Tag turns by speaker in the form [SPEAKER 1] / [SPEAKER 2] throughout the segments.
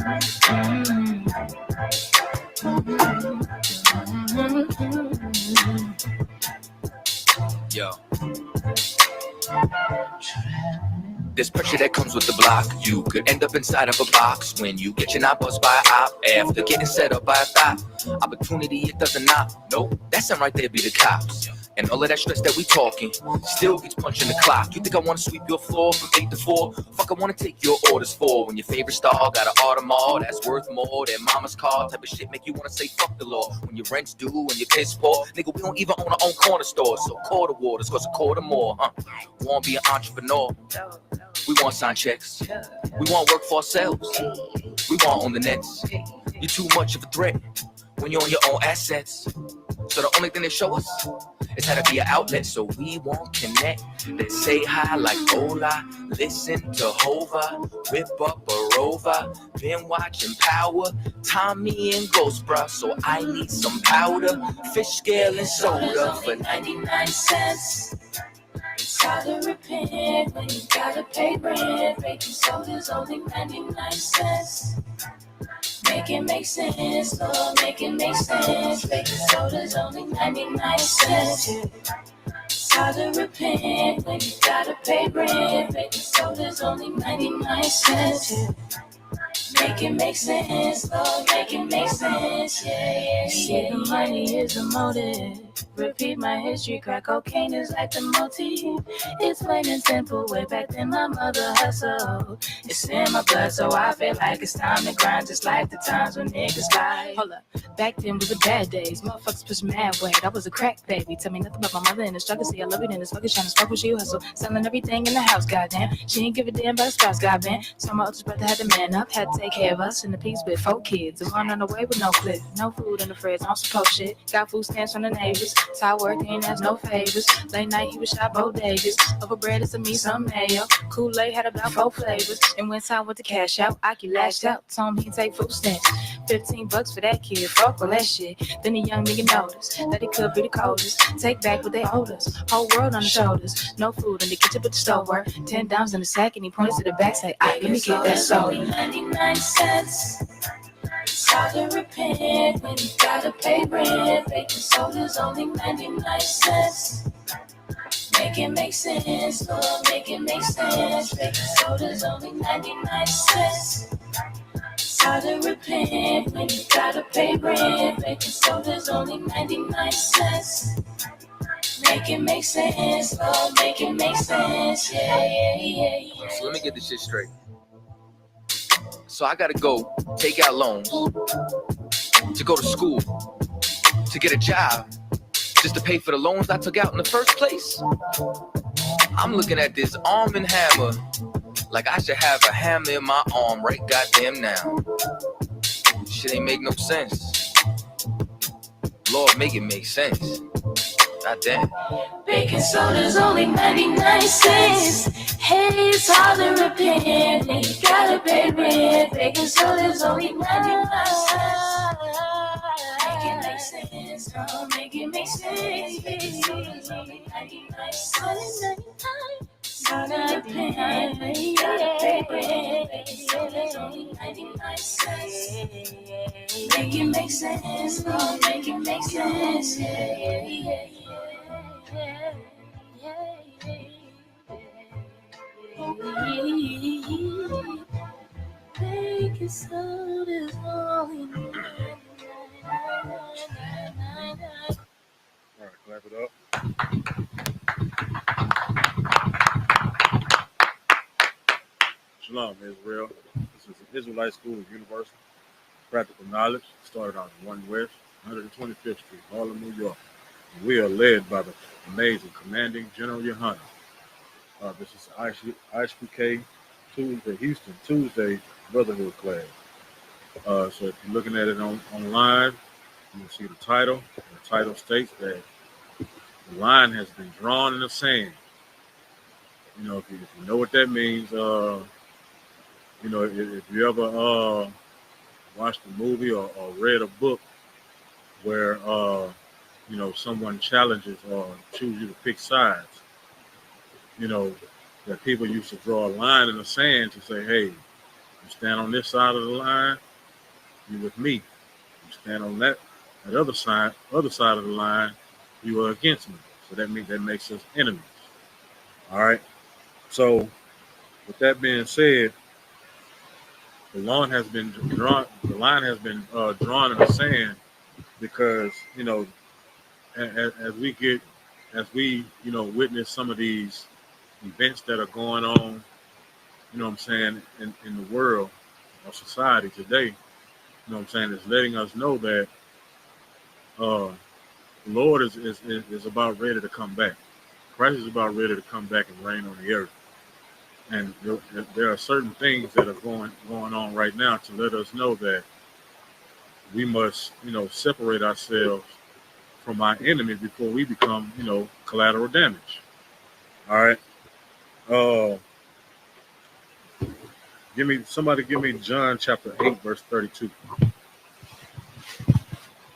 [SPEAKER 1] Yo. There's pressure that comes with the block. You could end up inside of a box when you get your knob bust by a op after getting set up by a thought. Opportunity, it doesn't knock. Nope, that sound right there be the cops. And all of that stress that we talking still gets punching the clock. You think I want to sweep your floor from 8 to 4? Fuck, I want to take your orders for when your favorite star got an Audemars that's worth more than mama's car. Type of shit make you want to say fuck the law. When your rent's due and your piss poor, nigga, we don't even own our own corner store. So quarter waters cost a quarter more, huh? Want to be an entrepreneur? We want sign checks. We want work for ourselves. We want on the nets. You're too much of a threat when you're on your own assets. So the only thing they show us is how to be an outlet. So we won't connect. Let's say hi like hola. Listen to Hova. Whip up a rover. Been watching Power. Tommy and Ghost, bruh. So I need some powder. Fish scale and soda for 99 cents. It's hard to repent when you gotta pay rent. Baking soda's only 99 cents. Make it make sense, Lord, make it make sense. Baking soda's only 99 cents. It's hard to repent when you gotta pay rent. Baking soda's only 99 cents. Make it make sense, Lord, make it make sense. Yeah. See, the money is a motive. Repeat my history, crack cocaine is like the motif. It's plain and simple, way back then my mother hustled. It's in my blood, so I feel like it's time to grind. Just like the times when niggas lie. Hold up, back then was the bad days. Motherfuckers push mad weight, I was a crack baby. Tell me nothing about my mother and the struggle. See, I love it in this fucking trying to spark with you hustle. Selling everything in the house, goddamn. She ain't give a damn about the spouse, goddamn. So my oldest brother had to man up, had to take care of us in the piece with 4 kids. And one on the way with no clip, no food in the fridge, on some post shit. Got food stamps from the neighbors. Tired work, ain't ask no favors. Late night, he was shot bodegas. Over bread and some meat, some mayo. Kool-Aid had about 4 flavors. And when time went to cash out, Aki lashed out. Told him he'd take food stamps. $15 for that kid, fuck all that shit. Then the young nigga noticed that he could be the coldest. Take back what they owed us. Whole world on the shoulders. No food in the kitchen but the stove work. $10 in the sack and he points to the back, say, let me get that soda. 99 cents. It's hard to repent when you gotta pay rent. Baking soda's only 99 cents. Make it make sense, Lord, make it make sense. Baking soda's only 99 cents. It's hard to repent when you gotta pay rent. Baking soda's only 99 cents. Make it make sense, Lord, make it make sense. Yeah. So let me get this shit straight. So I gotta go take out loans to go to school, to get a job, just to pay for the loans I took out in the first place. I'm looking at this arm and hammer like I should have a hammer in my arm right goddamn now. Shit ain't make no sense. Lord, make it make sense. Goddamn. Baking soda's only 99 cents. Hey, it's hard to repent when you gotta pay rent. Baking soda's only 99 cents. Make it make sense, oh, make it make sense. Baking soda's only 99 cents. Hard to repent when you gotta pay rent. Baking soda's only 99 cents. Make it make sense, oh, make it make sense. Yeah. Baking soda's only 99.
[SPEAKER 2] All right, clap it up. Shalom, Israel. This is the Israelite School of Universal Practical Knowledge. Started on 1 West, 125th Street, Harlem, New York. And we are led by the amazing Commanding General YAHANNA. This is I.S.U.P.K. Houston Tuesday Brotherhood class. So if you're looking at it online, you can see the title. The title states that the line has been drawn in the sand. You know, if you know what that means, you know, if you ever watched a movie or read a book where, you know, someone challenges or chooses you to pick sides, you know, that people used to draw a line in the sand to say, hey, You stand on this side of the line, you with me. You stand on that other side of the line, you are against me. So that makes us enemies. All right. So with that being said, the line has been drawn. The line has been drawn in the sand because as we witness some of these events that are going on, what I'm saying, in the world or society today, what I'm saying, is letting us know that the Lord is about ready to come back. Christ is about ready to come back and reign on the earth. And there are certain things that are going on right now to let us know that we must, separate ourselves from our enemy before we become, collateral damage. All right. Give me John chapter 8, verse 32.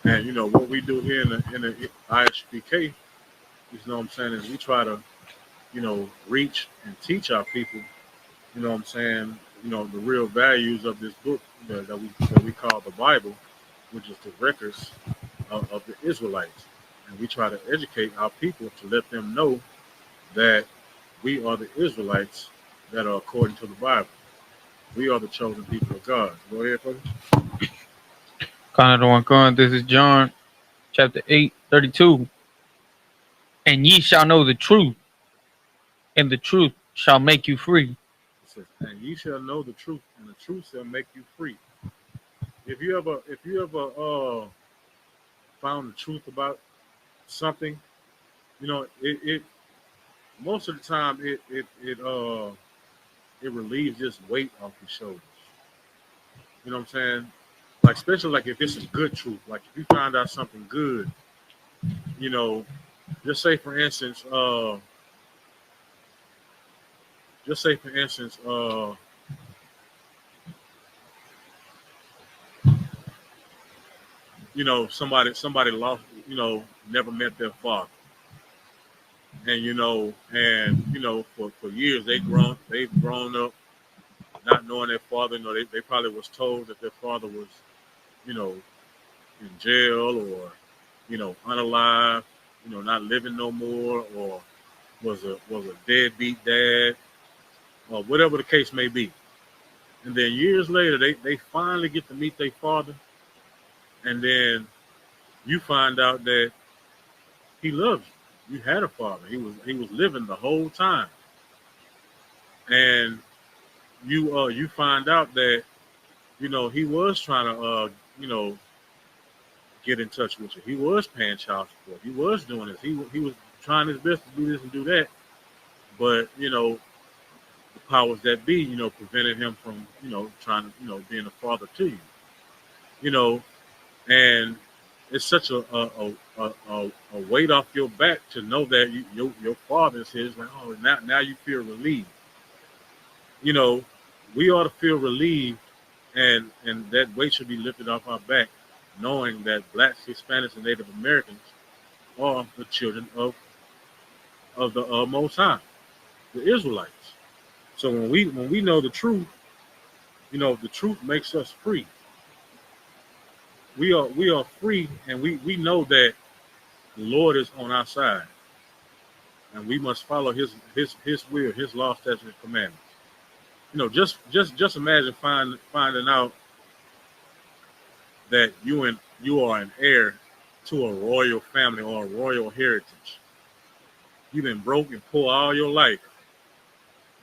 [SPEAKER 2] And what we do here in the I.S.U.P.K, what I'm saying, is we try to, reach and teach our people, what I'm saying, the real values of this book that we call the Bible, which is the records of the Israelites. And we try to educate our people to let them know that we are the Israelites that are according to the Bible. We are the chosen people of God. Go ahead, brother.
[SPEAKER 3] This is John chapter 8, 32. And ye shall know the truth, and the truth shall make you free.
[SPEAKER 2] It says, and ye shall know the truth, and the truth shall make you free. If you ever found the truth about something, it most of the time it relieves this weight off your shoulders. You know what I'm saying? Like, especially like if it's a good truth, like if you find out something good, just say for instance, somebody lost, never met their father. And for years they've grown up not knowing their father. They probably was told that their father was, in jail, or, unalive, not living no more, or was a deadbeat dad, or whatever the case may be. And then years later they finally get to meet their father, and then you find out that he loves you. You had a father. He was living the whole time. And you find out that, he was trying to get in touch with you. He was paying child support. He was doing this. He was trying his best to do this and do that. But, the powers that be, prevented him from, trying to, being a father to you. And it's such a weight off your back to know that your father is his. Like, oh, now you feel relieved. We ought to feel relieved, and that weight should be lifted off our back, knowing that Blacks, Hispanics, and Native Americans are the children of the Most High, the Israelites. So when we know the truth, the truth makes us free. We are free, and we know that the Lord is on our side, and we must follow His will, His law, statutes, and commandments. Just imagine finding out that you are an heir to a royal family or a royal heritage. You've been broke and poor all your life,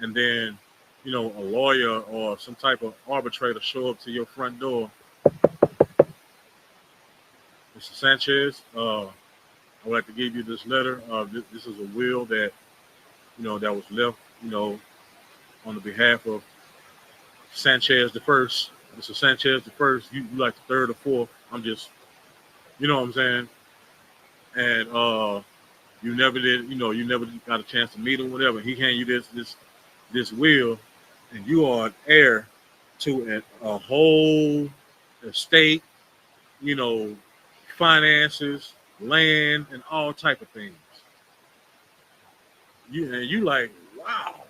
[SPEAKER 2] and then a lawyer or some type of arbitrator show up to your front door. Mr. Sanchez, I would like to give you this letter. This is a will that that was left on the behalf of Sanchez the first. Mr. Sanchez the first. You like the third or fourth. I'm just, what I'm saying. And you never did. You never got a chance to meet him. Whatever. He hand you this will, and you are an heir to a whole estate. Finances, land, and all type of things. You like, wow.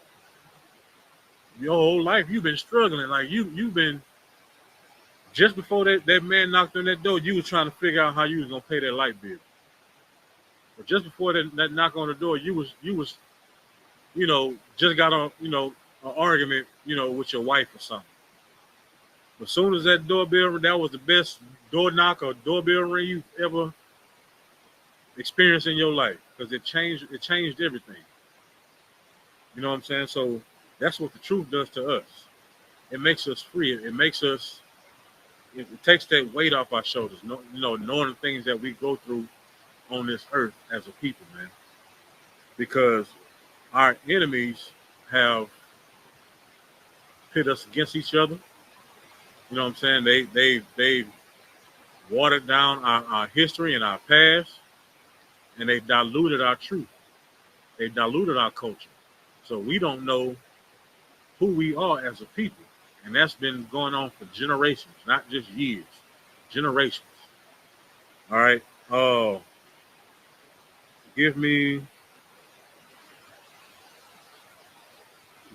[SPEAKER 2] your whole life you've been struggling. Like you've been just before that man knocked on that door, you was trying to figure out how you was gonna pay that light bill. But just before that knock on the door, you was just got on an argument with your wife or something. As soon as that doorbell, that was the best door knock or doorbell ring you've ever experienced in your life, because it changed everything. You know what I'm saying? So that's what the truth does to us. It makes us free. It takes that weight off our shoulders. Knowing the things that we go through on this earth as a people, man. Because our enemies have pit us against each other. You know what I'm saying? They've watered down our history and our past, and they've diluted our truth. They've diluted our culture. So we don't know who we are as a people. And that's been going on for generations, not just years, generations. All right. Give me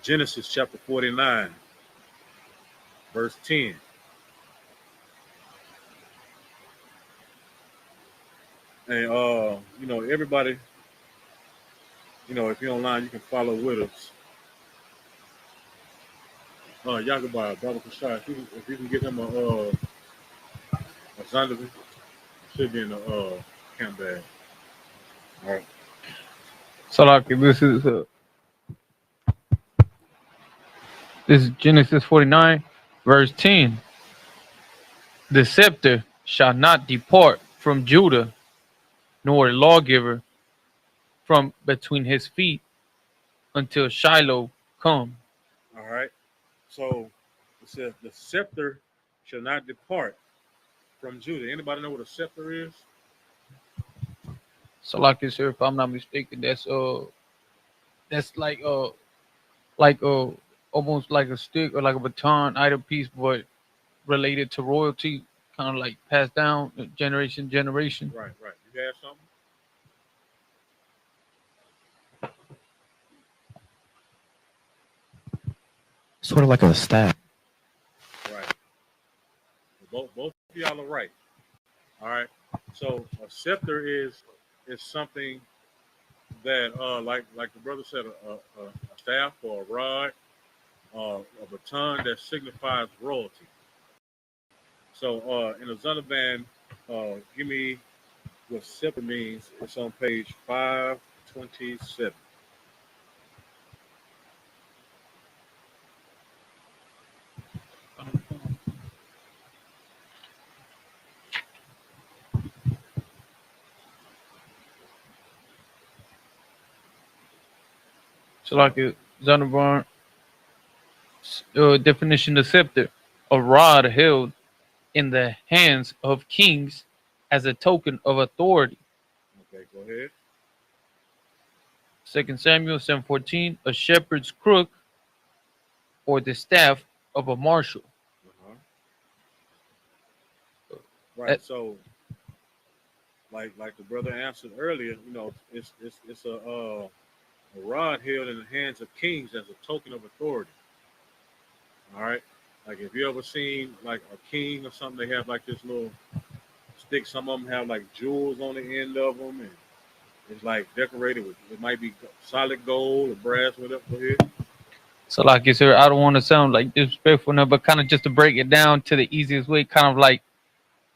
[SPEAKER 2] Genesis chapter 49, verse 10. And everybody, if you're online, you can follow with us. Yagaba, Brother Kashai, if you can get him a Zondervan, should be in the camp bag. All right.
[SPEAKER 3] Salaki, this is Genesis 49, verse 10. The scepter shall not depart from Judah, nor a lawgiver from between his feet, until Shiloh come.
[SPEAKER 2] All right. So it says the scepter shall not depart from Judah. Anybody know what a scepter is?
[SPEAKER 3] Salaki, sir, if I'm not mistaken, that's like almost like a stick or like a baton item piece, but related to royalty, kind of like passed down generation to generation.
[SPEAKER 2] Right. You have something?
[SPEAKER 4] Sort of like a staff.
[SPEAKER 2] Right. Both of y'all are right. All right. So a scepter is something that like the brother said, a staff or a rod, a baton that signifies royalty. So in the Zondervan, give me what scepter means. It's on page 527.
[SPEAKER 3] So like a Zondervan definition of scepter, a rod held in the hands of kings as a token of authority.
[SPEAKER 2] Okay, go ahead.
[SPEAKER 3] 2 Samuel 7:14, a shepherd's crook or the staff of a marshal.
[SPEAKER 2] Uh-huh. Right.
[SPEAKER 3] That-
[SPEAKER 2] So like the brother answered earlier, it's a rod held in the hands of kings as a token of authority. All right. Like if you ever seen like a king or something, they have like this little stick. Some of them have like jewels on the end of them, and it's like decorated with, it might be solid gold or brass, whatever. Go ahead.
[SPEAKER 3] So like you said, I don't want to sound like disrespectful now, but kind of just to break it down to the easiest way, kind of like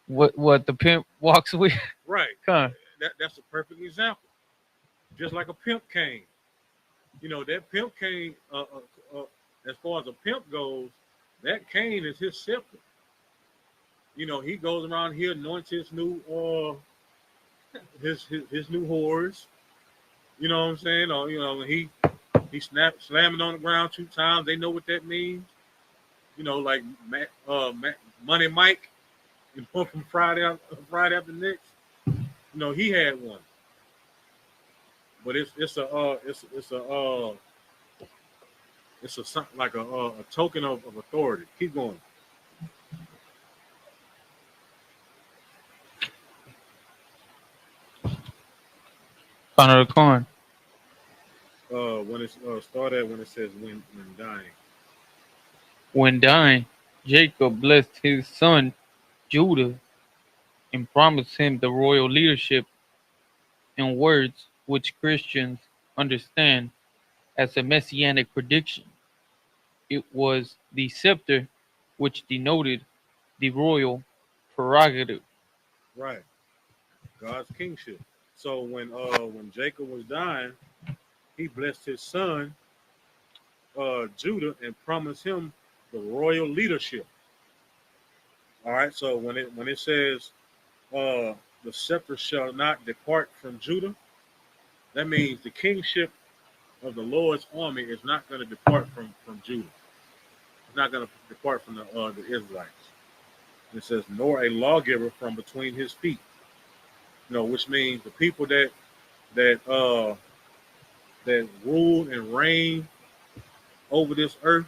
[SPEAKER 3] what the pimp walks with.
[SPEAKER 2] Right.
[SPEAKER 3] Kind of.
[SPEAKER 2] That's a perfect example. Just like a pimp cane. That pimp cane, as far as a pimp goes, that cane is his scepter. He goes around here, anoints his new his new whores. You know what I'm saying? Or when he slamming on the ground 2 times, they know what that means. Like Money Mike, from Friday After Next. He had one. But it's something like a token of authority. Keep going.
[SPEAKER 3] Kind of the coin.
[SPEAKER 2] When it started, when it says when dying.
[SPEAKER 3] When dying, Jacob blessed his son Judah and promised him the royal leadership in words which Christians understand as a messianic prediction. It was the scepter which denoted the royal prerogative.
[SPEAKER 2] Right. God's kingship. So when Jacob was dying, he blessed his son Judah and promised him the royal leadership. All right. So when it says the scepter shall not depart from Judah, that means the kingship of the Lord's army is not going to depart from Judah. It's not going to depart from the Israelites. And it says, nor a lawgiver from between his feet. Which means the people that rule and reign over this earth,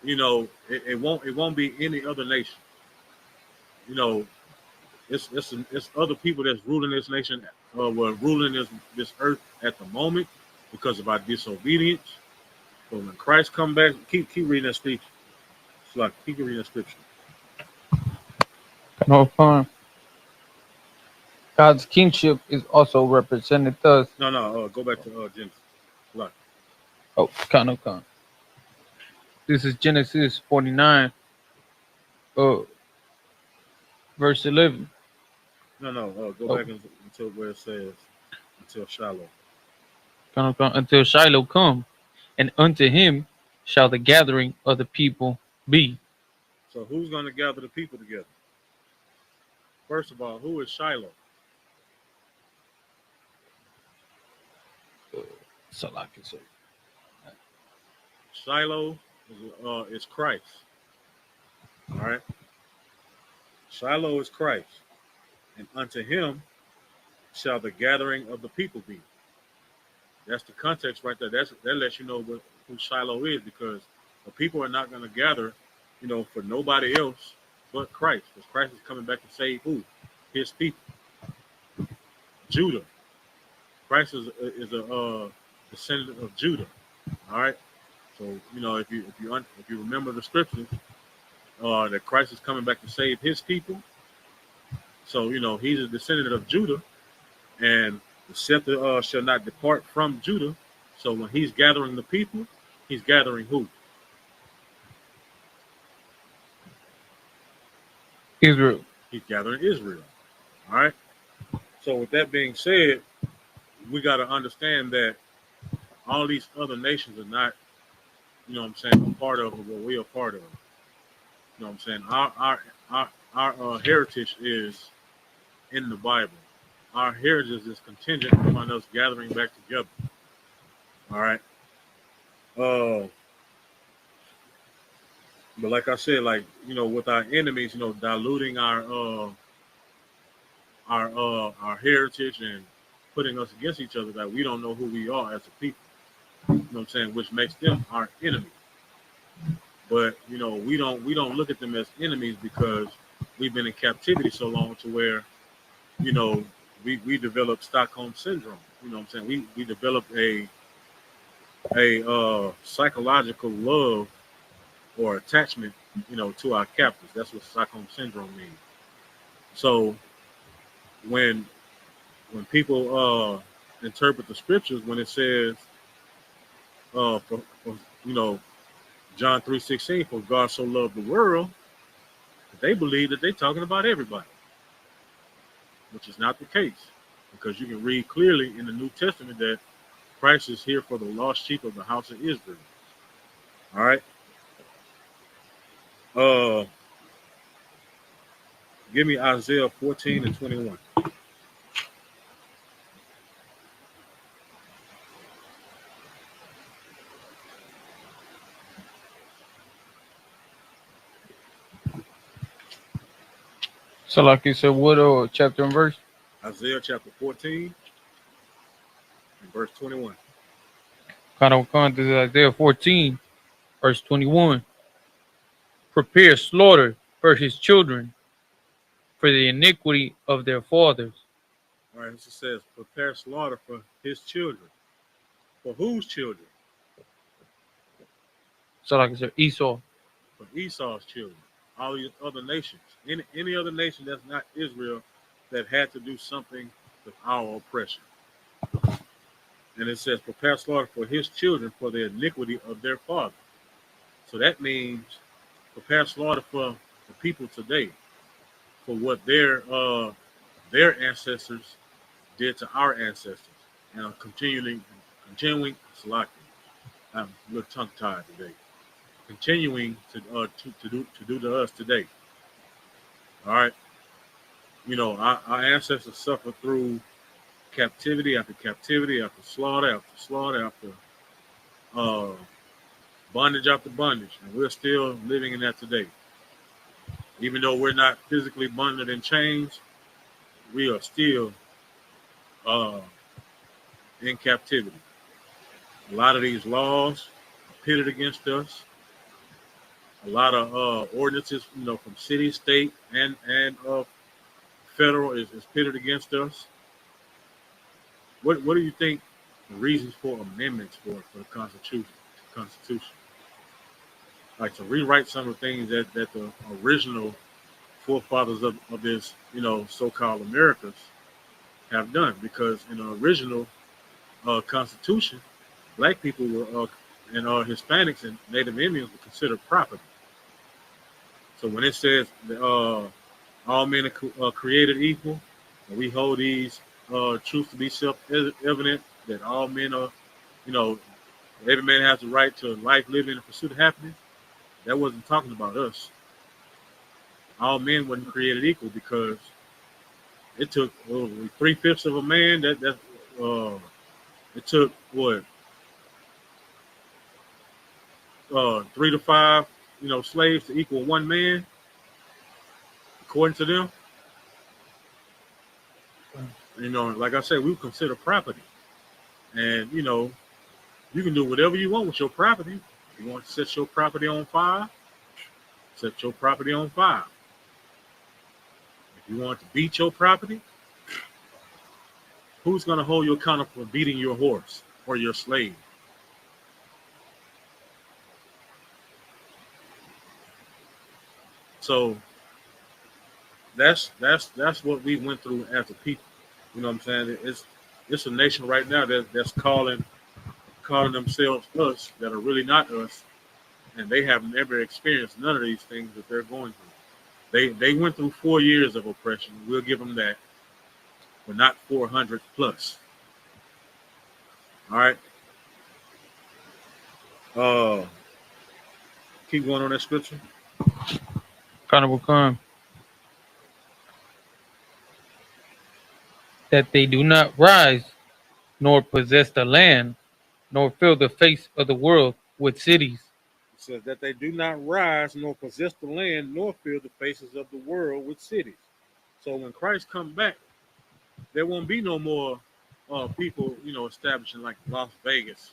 [SPEAKER 2] it won't be any other nation. You know, it's other people that's ruling this nation, ruling this earth at the moment because of our disobedience. But when Christ come back, keep reading that speech. It's like keep reading that scripture.
[SPEAKER 3] No fun. God's kingship is also represented thus.
[SPEAKER 2] No, go back to Genesis. Like,
[SPEAKER 3] Oh, Khan. This is Genesis 49, uh, verse 11.
[SPEAKER 2] no, go
[SPEAKER 3] Oh,
[SPEAKER 2] back until where it says until Shiloh.
[SPEAKER 3] Khan, until Shiloh come, and unto him shall the gathering of the people be.
[SPEAKER 2] So who's going to gather the people together? First of all, who is Shiloh?
[SPEAKER 3] So like it says.
[SPEAKER 2] Shiloh is Christ. All right. Shiloh is Christ, and unto him shall the gathering of the people be. That's the context right there. That lets you know who Shiloh is, because the people are not going to gather, for nobody else but Christ, because Christ is coming back to save who? His people, Judah. Christ is a descendant of Judah. All right. So if you remember the scriptures, that Christ is coming back to save his people. So he's a descendant of Judah, and the scepter shall not depart from Judah. So when he's gathering the people, he's gathering who?
[SPEAKER 3] Israel.
[SPEAKER 2] He's gathering Israel. All right. So with that being said, we got to understand that all these other nations are not, a part of what we are part of. You know what I'm saying? Our heritage is in the Bible. Our heritage is contingent upon us gathering back together. All right. But like I said, with our enemies, diluting our heritage and putting us against each other, that we don't know who we are as a people. You know what I'm saying? Which makes them our enemy. But we don't look at them as enemies, because we've been in captivity so long to where, we develop Stockholm syndrome. You know what I'm saying? We develop a psychological love or attachment, to our captors. That's what Stockholm syndrome means. So when people interpret the scriptures, when it says, for John 3:16, for God so loved the world, they believe that they're talking about everybody, which is not the case, because you can read clearly in the New Testament that Christ is here for the lost sheep of the house of Israel. All right. Give me Isaiah 14 and 21.
[SPEAKER 3] So like you said, what chapter and verse?
[SPEAKER 2] Isaiah chapter 14 and verse 21.
[SPEAKER 3] Khan, this is Isaiah 14, verse 21. Prepare slaughter for his children, for the iniquity of their fathers.
[SPEAKER 2] All right, this says, prepare slaughter for his children. For whose children?
[SPEAKER 3] So like I said, Esau.
[SPEAKER 2] For Esau's children, all these other nations, any other nation that's not Israel that had to do something with our oppression. And it says, prepare slaughter for his children for the iniquity of their father. So that means prepare slaughter for the people today for what their ancestors did to our ancestors, and are continuing, Salaki. I'm a little tongue tied today. Continuing to do to us today. All right, our ancestors suffered through captivity after captivity, after slaughter, after uh, bondage after bondage, and we're still living in that today. Even though we're not physically bonded in chains, we are still uh, in captivity. A lot of these laws are pitted against us. A lot of ordinances, from city, state, and federal is pitted against us. What do you think the reasons for amendments for the Constitution? Like to rewrite some of the things that the original forefathers of this, so-called Americas have done. Because in the original Constitution, black people were and Hispanics and Native Indians were considered property. So when it says that, all men are created equal, and we hold these truths to be self-evident, that all men are, every man has the right to life, living, and pursuit of happiness. That wasn't talking about us. All men wasn't created equal because it took 3/5 of a man. It took what 3 to 5, slaves to equal one man, according to them. Like I said, we consider property, and you can do whatever you want with your property. If you want to set your property on fire, set your property on fire. If you want to beat your property, who's going to hold you accountable for beating your horse or your slave? So that's what we went through as a people. You know what I'm saying? It's a nation right now that's calling themselves us that are really not us, and they have never experienced none of these things that they're going through. They went through 4 years of oppression. We'll give them that, but not 400 plus. All right. Keep going on that scripture.
[SPEAKER 3] Carnival come. That they do not rise, nor possess the land, nor fill the face of the world with cities.
[SPEAKER 2] It says that they do not rise, nor possess the land, nor fill the faces of the world with cities. So when Christ comes back, there won't be no more people, establishing like Las Vegas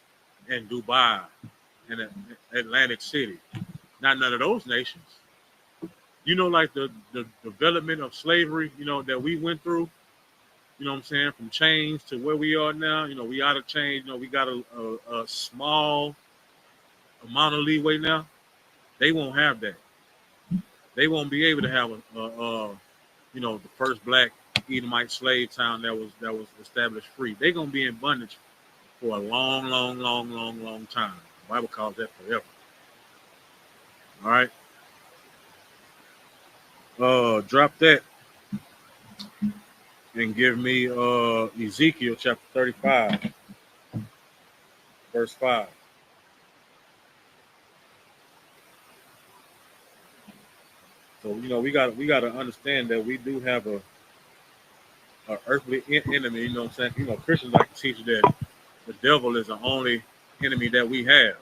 [SPEAKER 2] and Dubai and Atlantic City. Not none of those nations. Like the development of slavery, that we went through, what I'm saying, from chains to where we are now, we out of chains, we got a small amount of leeway now. They won't have that. They won't be able to have the first black Edomite slave town that was established free. They're gonna be in bondage for a long, long, long, long, long time. The Bible calls that forever. All right. Drop that and give me Ezekiel chapter 35, verse 5. So we got to understand that we do have a earthly enemy. You know what I'm saying? Christians like to teach that the devil is the only enemy that we have.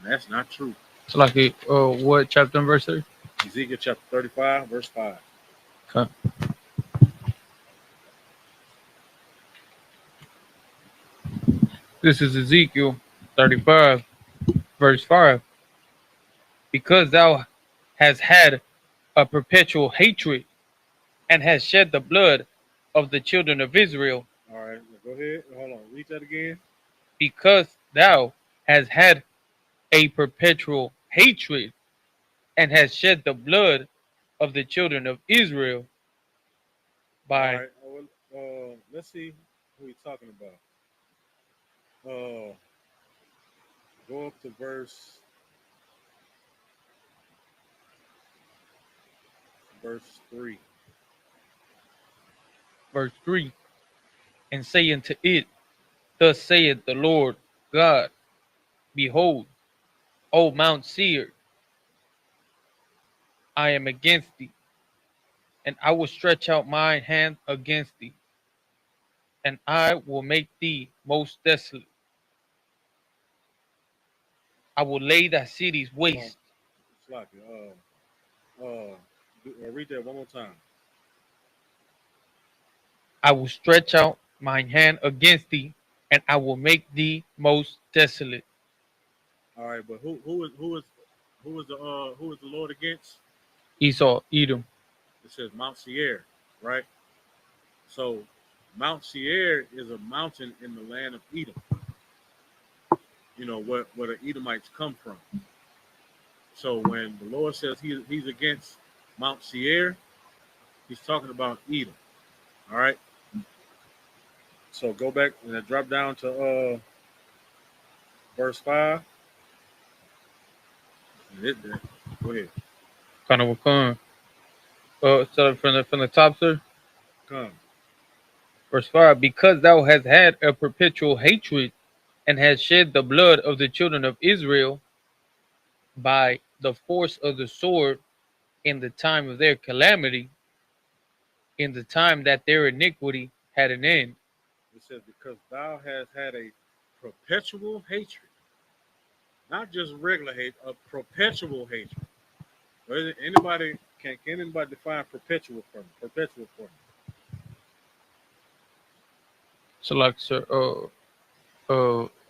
[SPEAKER 2] And that's not true.
[SPEAKER 3] So like what chapter and verse 3?
[SPEAKER 2] Ezekiel chapter 35, verse 5.
[SPEAKER 3] Okay. This is Ezekiel 35, verse 5. Because thou hast had a perpetual hatred and hast shed the blood of the children of Israel.
[SPEAKER 2] All right, go ahead. Hold on. Read that again.
[SPEAKER 3] Because thou hast had a perpetual hatred and has shed the blood of the children of Israel
[SPEAKER 2] All
[SPEAKER 3] by
[SPEAKER 2] right. Let's see who he's talking about. Uh, go up to verse 3.
[SPEAKER 3] verse 3, and say unto it, thus saith the Lord God, behold, O Mount Seir, I am against thee, and I will stretch out my hand against thee, and I will make thee most desolate. I will lay thy cities
[SPEAKER 2] Hold on,
[SPEAKER 3] waste.
[SPEAKER 2] Sloppy. Read that one more time.
[SPEAKER 3] I will stretch out mine hand against thee, and I will make thee most desolate.
[SPEAKER 2] All right, but who is the Lord against?
[SPEAKER 3] Esau, Edom.
[SPEAKER 2] It says Mount Seir, right? So Mount Seir is a mountain in the land of Edom. You know where the Edomites come from. So when the Lord says he's against Mount Seir, he's talking about Edom. All right. So go back and drop down to verse 5. Go ahead.
[SPEAKER 3] Kind of a con. So from the top, sir.
[SPEAKER 2] Come.
[SPEAKER 3] Verse 5, because thou hast had a perpetual hatred and hast shed the blood of the children of Israel by the force of the sword in the time of their calamity, in the time that their iniquity had an end.
[SPEAKER 2] It says, because thou hast had a perpetual hatred, not just regular hate, a perpetual hatred. Anybody can anybody define perpetual for me? Perpetual for me.
[SPEAKER 3] So like, sir,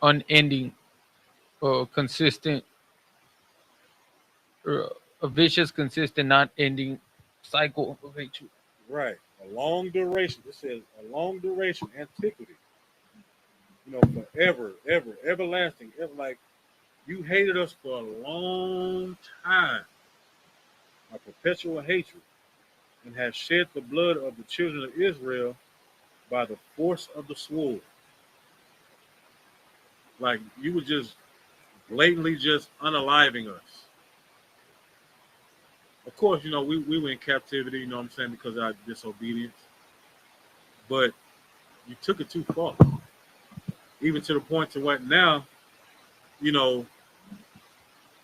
[SPEAKER 3] unending, consistent, a vicious, consistent, not ending cycle of hatred.
[SPEAKER 2] Right. A long duration. It says a long duration, antiquity. You know, forever, ever, everlasting. Like you hated us for a long time. A perpetual hatred, and has shed the blood of the children of Israel by the force of the sword. Like you were just blatantly just unaliving us. Of course, you know, we were in captivity, you know what I'm saying, because of our disobedience. But you took it too far. Even to the point to what now, you know,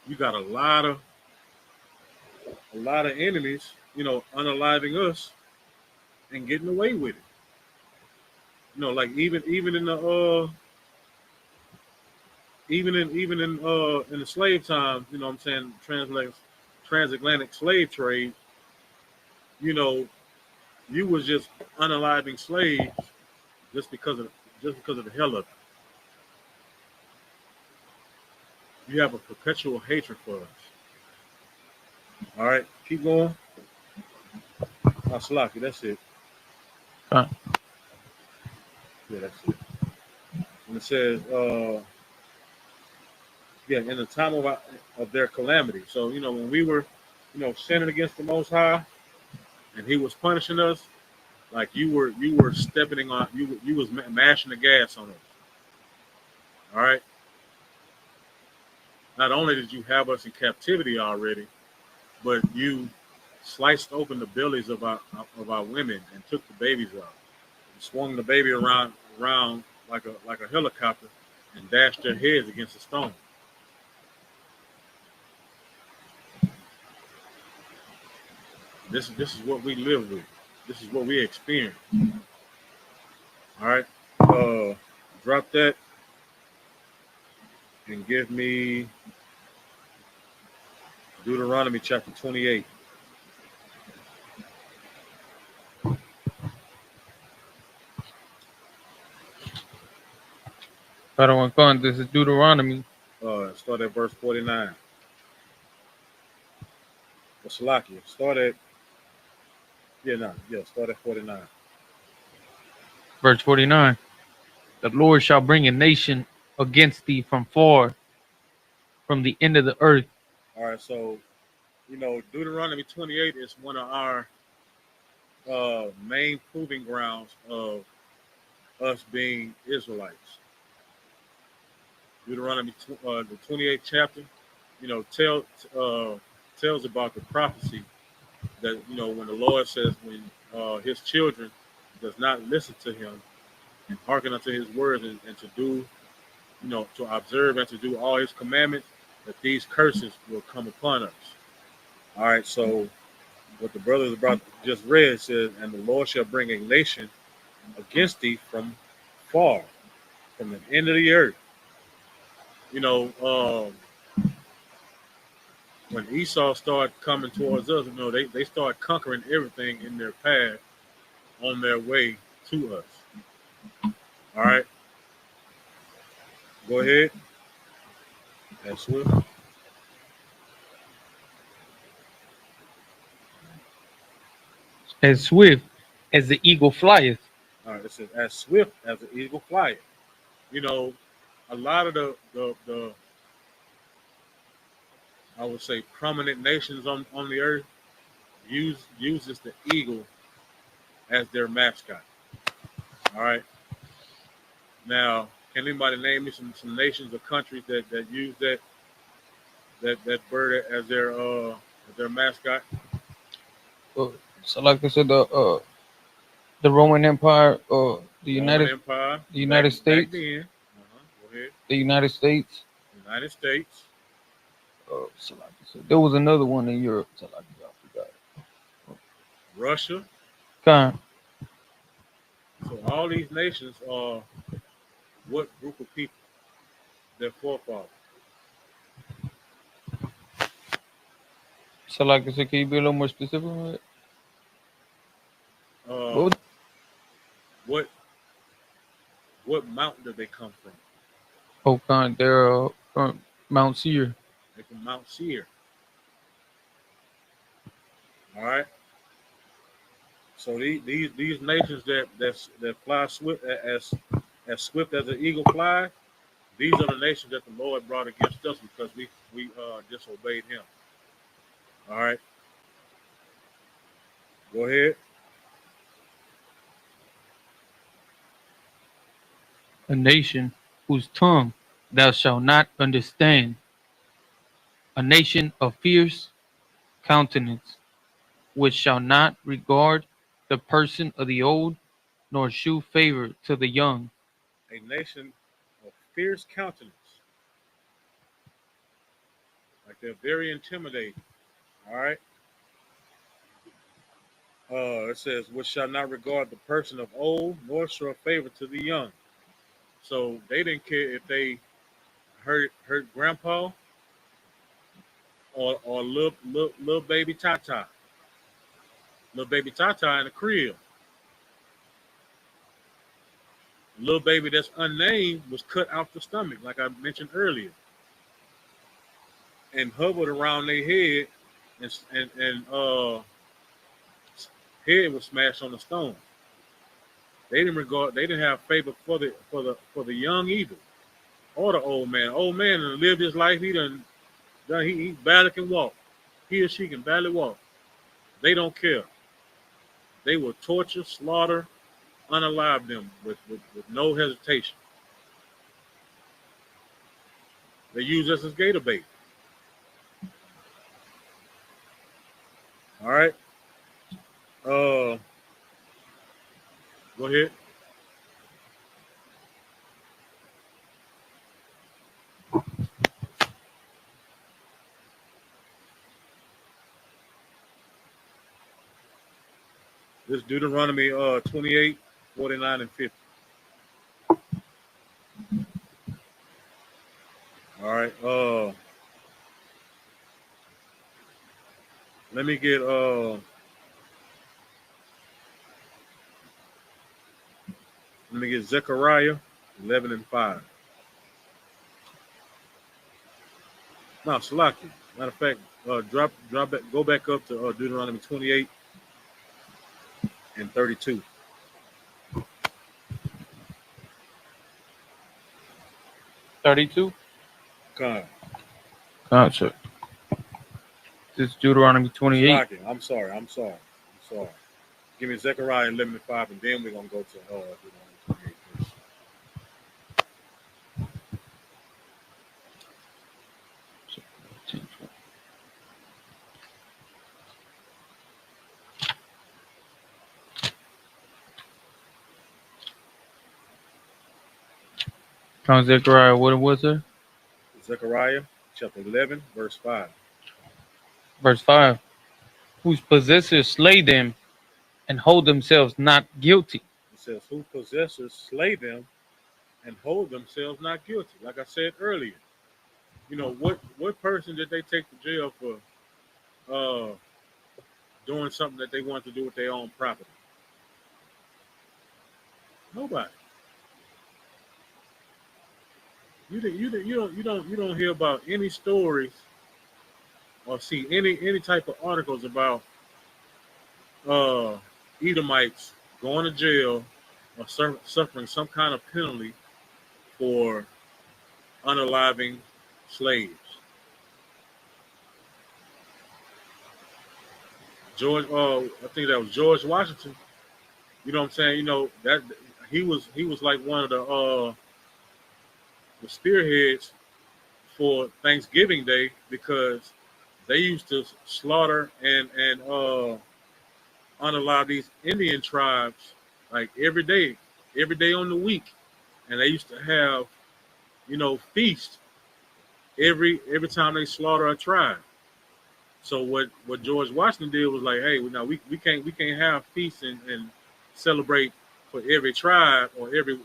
[SPEAKER 2] you got a lot of enemies, you know, unaliving us and getting away with it. You know, like even in the in the slave times, you know what I'm saying, transatlantic slave trade, you know, you was just unaliving slaves just because of the hell of it. You have a perpetual hatred for us. All right, keep going. Salaki, that's it.
[SPEAKER 3] Huh.
[SPEAKER 2] Yeah, that's it. And it says, yeah, in the time of their calamity. So, you know, when we were, you know, sinning against the Most High, and He was punishing us, like you were stepping on, you was mashing the gas on us. All right. Not only did you have us in captivity already, but you sliced open the bellies of our women and took the babies out, and swung the baby around like a helicopter, and dashed their heads against a stone. This is what we live with. This is what we experience. All right. Drop that and give me Deuteronomy chapter 28.
[SPEAKER 3] This is Deuteronomy.
[SPEAKER 2] Start at verse 49. Salakia. Start at start at 49.
[SPEAKER 3] Verse 49. The Lord shall bring a nation against thee from far, from the end of the earth.
[SPEAKER 2] All right, so Deuteronomy 28 is one of our main proving grounds of us being Israelites. Deuteronomy, the 28th chapter, tells about the prophecy that when the Lord says when His children does not listen to Him and hearken unto His words and to do, to observe and to do all His commandments, that these curses will come upon us. All right, so what the brothers about just read says, and the Lord shall bring a nation against thee from far, from the end of the earth. When Esau started coming towards us, they start conquering everything in their path on their way to us. All right, go ahead. That's swift.
[SPEAKER 3] As swift as the eagle flieth.
[SPEAKER 2] All right, it says as swift as the eagle flieth. A lot of the I would say prominent nations on the earth uses the eagle as their mascot. All right. Now, can anybody name me some nations or countries that use that bird as their mascot?
[SPEAKER 3] So like I said, the Roman Empire, the
[SPEAKER 2] Roman Empire,
[SPEAKER 3] United States,
[SPEAKER 2] back then. Go ahead.
[SPEAKER 3] the United States.
[SPEAKER 2] United States.
[SPEAKER 3] So like I said, there was another one in Europe. So like I forgot.
[SPEAKER 2] Russia.
[SPEAKER 3] Kind.
[SPEAKER 2] So all these nations are what group of people? Their forefathers.
[SPEAKER 3] So like I said, can you be a little more specific on it?
[SPEAKER 2] Uh, what mountain did they come from?
[SPEAKER 3] Oh, kind. They're from Mount Seir.
[SPEAKER 2] They're from Mount Seir. All right. So these nations that fly swift as swift as an eagle fly, these are the nations that the Lord brought against us because we disobeyed Him. All right. Go ahead.
[SPEAKER 3] A nation whose tongue thou shalt not understand. A nation of fierce countenance, which shall not regard the person of the old, nor shew favor to the young.
[SPEAKER 2] A nation of fierce countenance. Like they're very intimidating. All right. It says, which shall not regard the person of old, nor show favor to the young. So they didn't care if they hurt grandpa or little baby Tata. Little baby Tata in the crib. Little baby that's unnamed was cut out the stomach, like I mentioned earlier, and hovered around their head, and head was smashed on the stone. They didn't have favor for the young either, or the old man. Old man done lived his life. He barely can walk. He or she can barely walk. They don't care. They will torture, slaughter, unalive them with no hesitation. They use us as gator bait. All right. Go ahead. This Deuteronomy 28, 49, and 50. All right. Let me get Zechariah 11 and 5. No, Salaki. Matter of fact, drop back, go back up to Deuteronomy 28 and 32.
[SPEAKER 3] 32.
[SPEAKER 2] God.
[SPEAKER 3] Gotcha. This is Deuteronomy 28.
[SPEAKER 2] Slocky, I'm sorry. Give me Zechariah 11:5, and then we're gonna go to Deuteronomy 28.
[SPEAKER 3] Zechariah, what was it?
[SPEAKER 2] Zechariah chapter 11, verse 5.
[SPEAKER 3] Verse 5. Whose possessors slay them and hold themselves not guilty.
[SPEAKER 2] It says, "Who possessors slay them and hold themselves not guilty." Like I said earlier, what person did they take to jail for doing something that they wanted to do with their own property? Nobody. You don't hear about any stories or see any type of articles about Edomites going to jail or suffering some kind of penalty for unaliving slaves. I think that was George Washington. You know what I'm saying? That he was like one of the spearheads for Thanksgiving Day, because they used to slaughter and unalive these Indian tribes like every day on the week, and they used to have feast every time they slaughter a tribe. So what George Washington did was like, hey, now we can't have feasts and celebrate for every tribe or every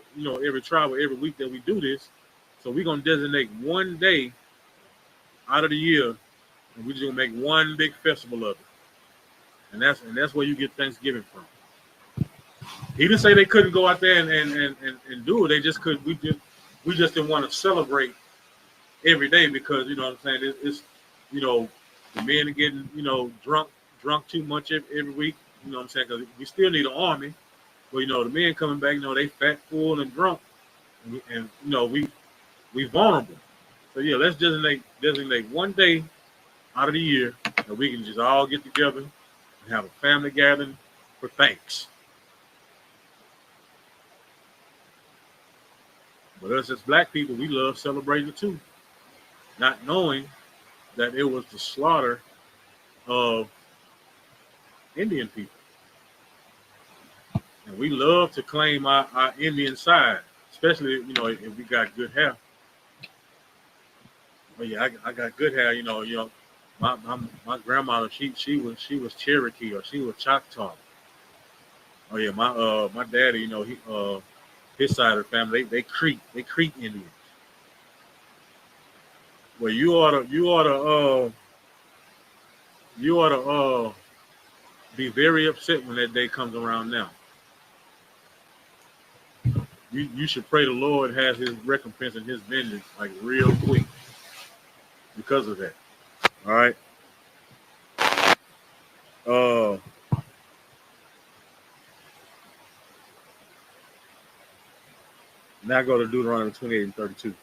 [SPEAKER 2] tribe or every week that we do this. So we're gonna designate one day out of the year, and we're just gonna make one big festival of it. And that's where you get Thanksgiving from. He didn't say they couldn't go out there and do it. They just could. We just didn't want to celebrate every day, because you know what I'm saying. It's the men are getting drunk too much every week. You know what I'm saying, because we still need an army. But the men coming back, they fat, full, and drunk, and we vulnerable. So yeah, let's designate one day out of the year that we can just all get together and have a family gathering for thanks. But us as black people, we love celebrating it too, not knowing that it was the slaughter of Indian people. And we love to claim our Indian side, especially, if we got good hair. But yeah, I got good hair, my grandmother, she was Cherokee, or she was Choctaw. Oh yeah, my daddy, he his side of the family, they Creek Indians. Well, you ought to be very upset when that day comes around now. You should pray the Lord has his recompense and his vengeance like real quick because of that. All right. Now go to Deuteronomy 28 and 32.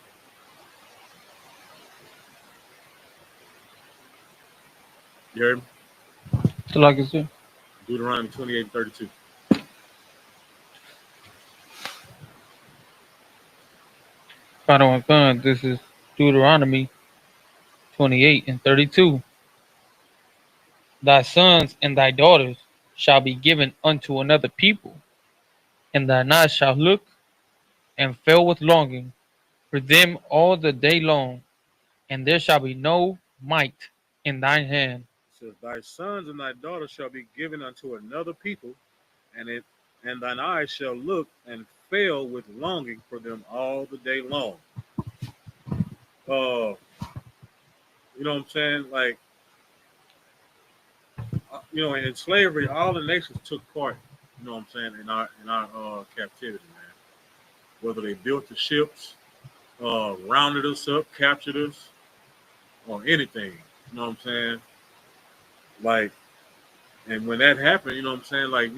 [SPEAKER 2] You heard me?
[SPEAKER 3] So like I said,
[SPEAKER 2] Deuteronomy 28 and 32.
[SPEAKER 3] this is Deuteronomy 28 and 32. Thy sons and thy daughters shall be given unto another people, and thine eyes shall look and fill with longing for them all the day long, and there shall be no might in thine hand.
[SPEAKER 2] It says, thy sons and thy daughters shall be given unto another people, and thine eyes shall look and fail with longing for them all the day long. You know what I'm saying? Like, in slavery, all the nations took part. You know what I'm saying, in our captivity, man. Whether they built the ships, rounded us up, captured us, or anything. You know what I'm saying? Like, and when that happened, you know what I'm saying? Like,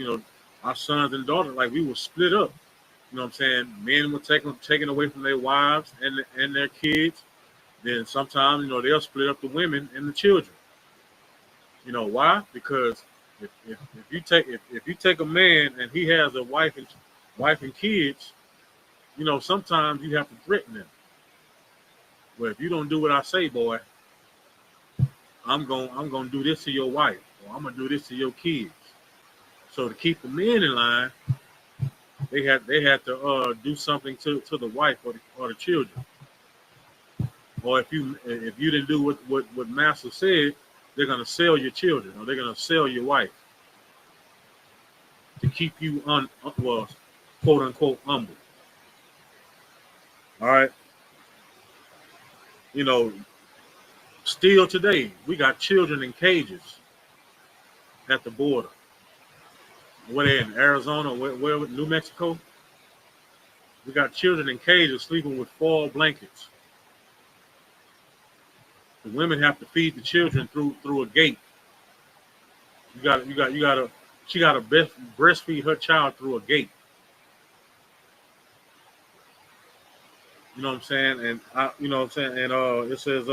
[SPEAKER 2] our sons and daughters, like, we were split up. You know what I'm saying? Men were taken away from their wives and their kids. Then sometimes, they'll split up the women and the children. You know why? Because if you take a man and he has a wife and kids, sometimes you have to threaten them. Well, if you don't do what I say, boy, I'm gonna do this to your wife, or I'm gonna do this to your kids. So to keep the men in line, they had to do something to the wife or the children. Or if you didn't do what Master said, they're gonna sell your children or they're gonna sell your wife to keep you well, quote unquote humble. All right. Still today, we got children in cages at the border. Where they in Arizona, where New Mexico? We got children in cages sleeping with 4 blankets. The women have to feed the children through a gate. She got to breastfeed her child through a gate. You know what I'm saying? And it says,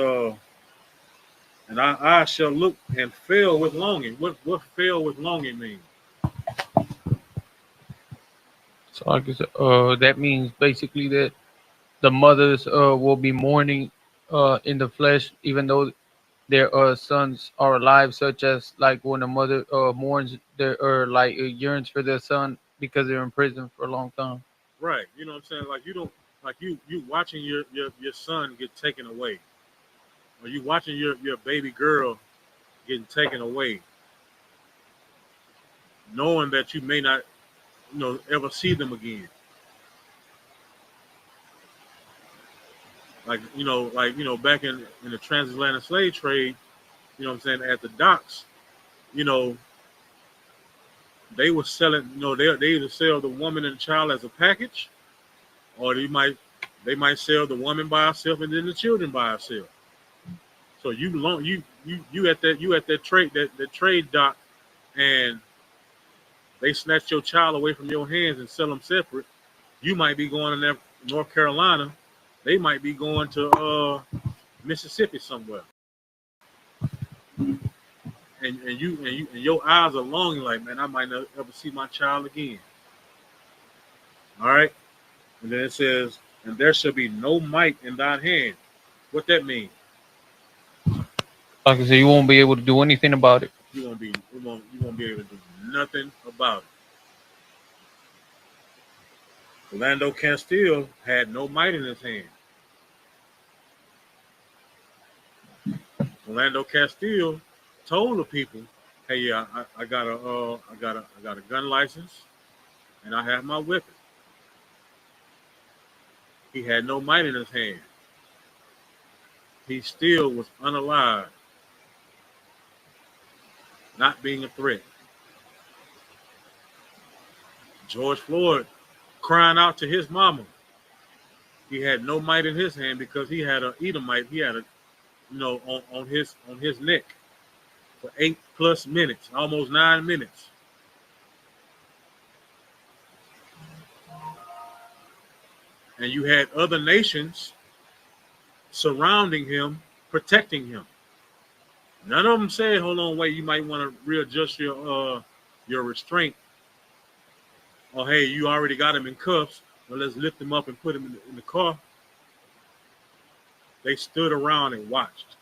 [SPEAKER 2] and I shall look and fail with longing. What fail with longing mean?
[SPEAKER 3] So like I said, that means basically that the mothers will be mourning in the flesh, even though their sons are alive, such as like when a mother mourns their or like yearns for their son because they're in prison for a long time.
[SPEAKER 2] Right. You know what I'm saying? Like you don't like you watching your son get taken away, or you watching your baby girl getting taken away, knowing that you may not ever see them again. Like back in the transatlantic slave trade, you know what I'm saying, at the docks, they were selling, they either sell the woman and the child as a package, or they might sell the woman by herself and then the children by herself. So you at that trade dock, and they snatch your child away from your hands and sell them separate. You might be going to North Carolina. They might be going to Mississippi somewhere. And your eyes are longing like, man, I might not ever see my child again. All right. And then it says, and there shall be no might in thine hand. What that mean?
[SPEAKER 3] Like I said, you won't be able to do anything about it.
[SPEAKER 2] You won't be able to do nothing about it. Orlando Castile had no might in his hand. Orlando Castile told the people, "Hey, yeah, I got a gun license, and I have my weapon." He had no might in his hand. He still was unalive, not being a threat. George Floyd crying out to his mama. He had no might in his hand because he had a Edomite. He had a, on his neck for 8+ minutes, almost 9 minutes. And you had other nations surrounding him, protecting him. None of them said, "Hold on, wait, you might want to readjust your restraint." Or, "Hey, you already got him in cuffs. Well, let's lift him up and put him in the car." They stood around and watched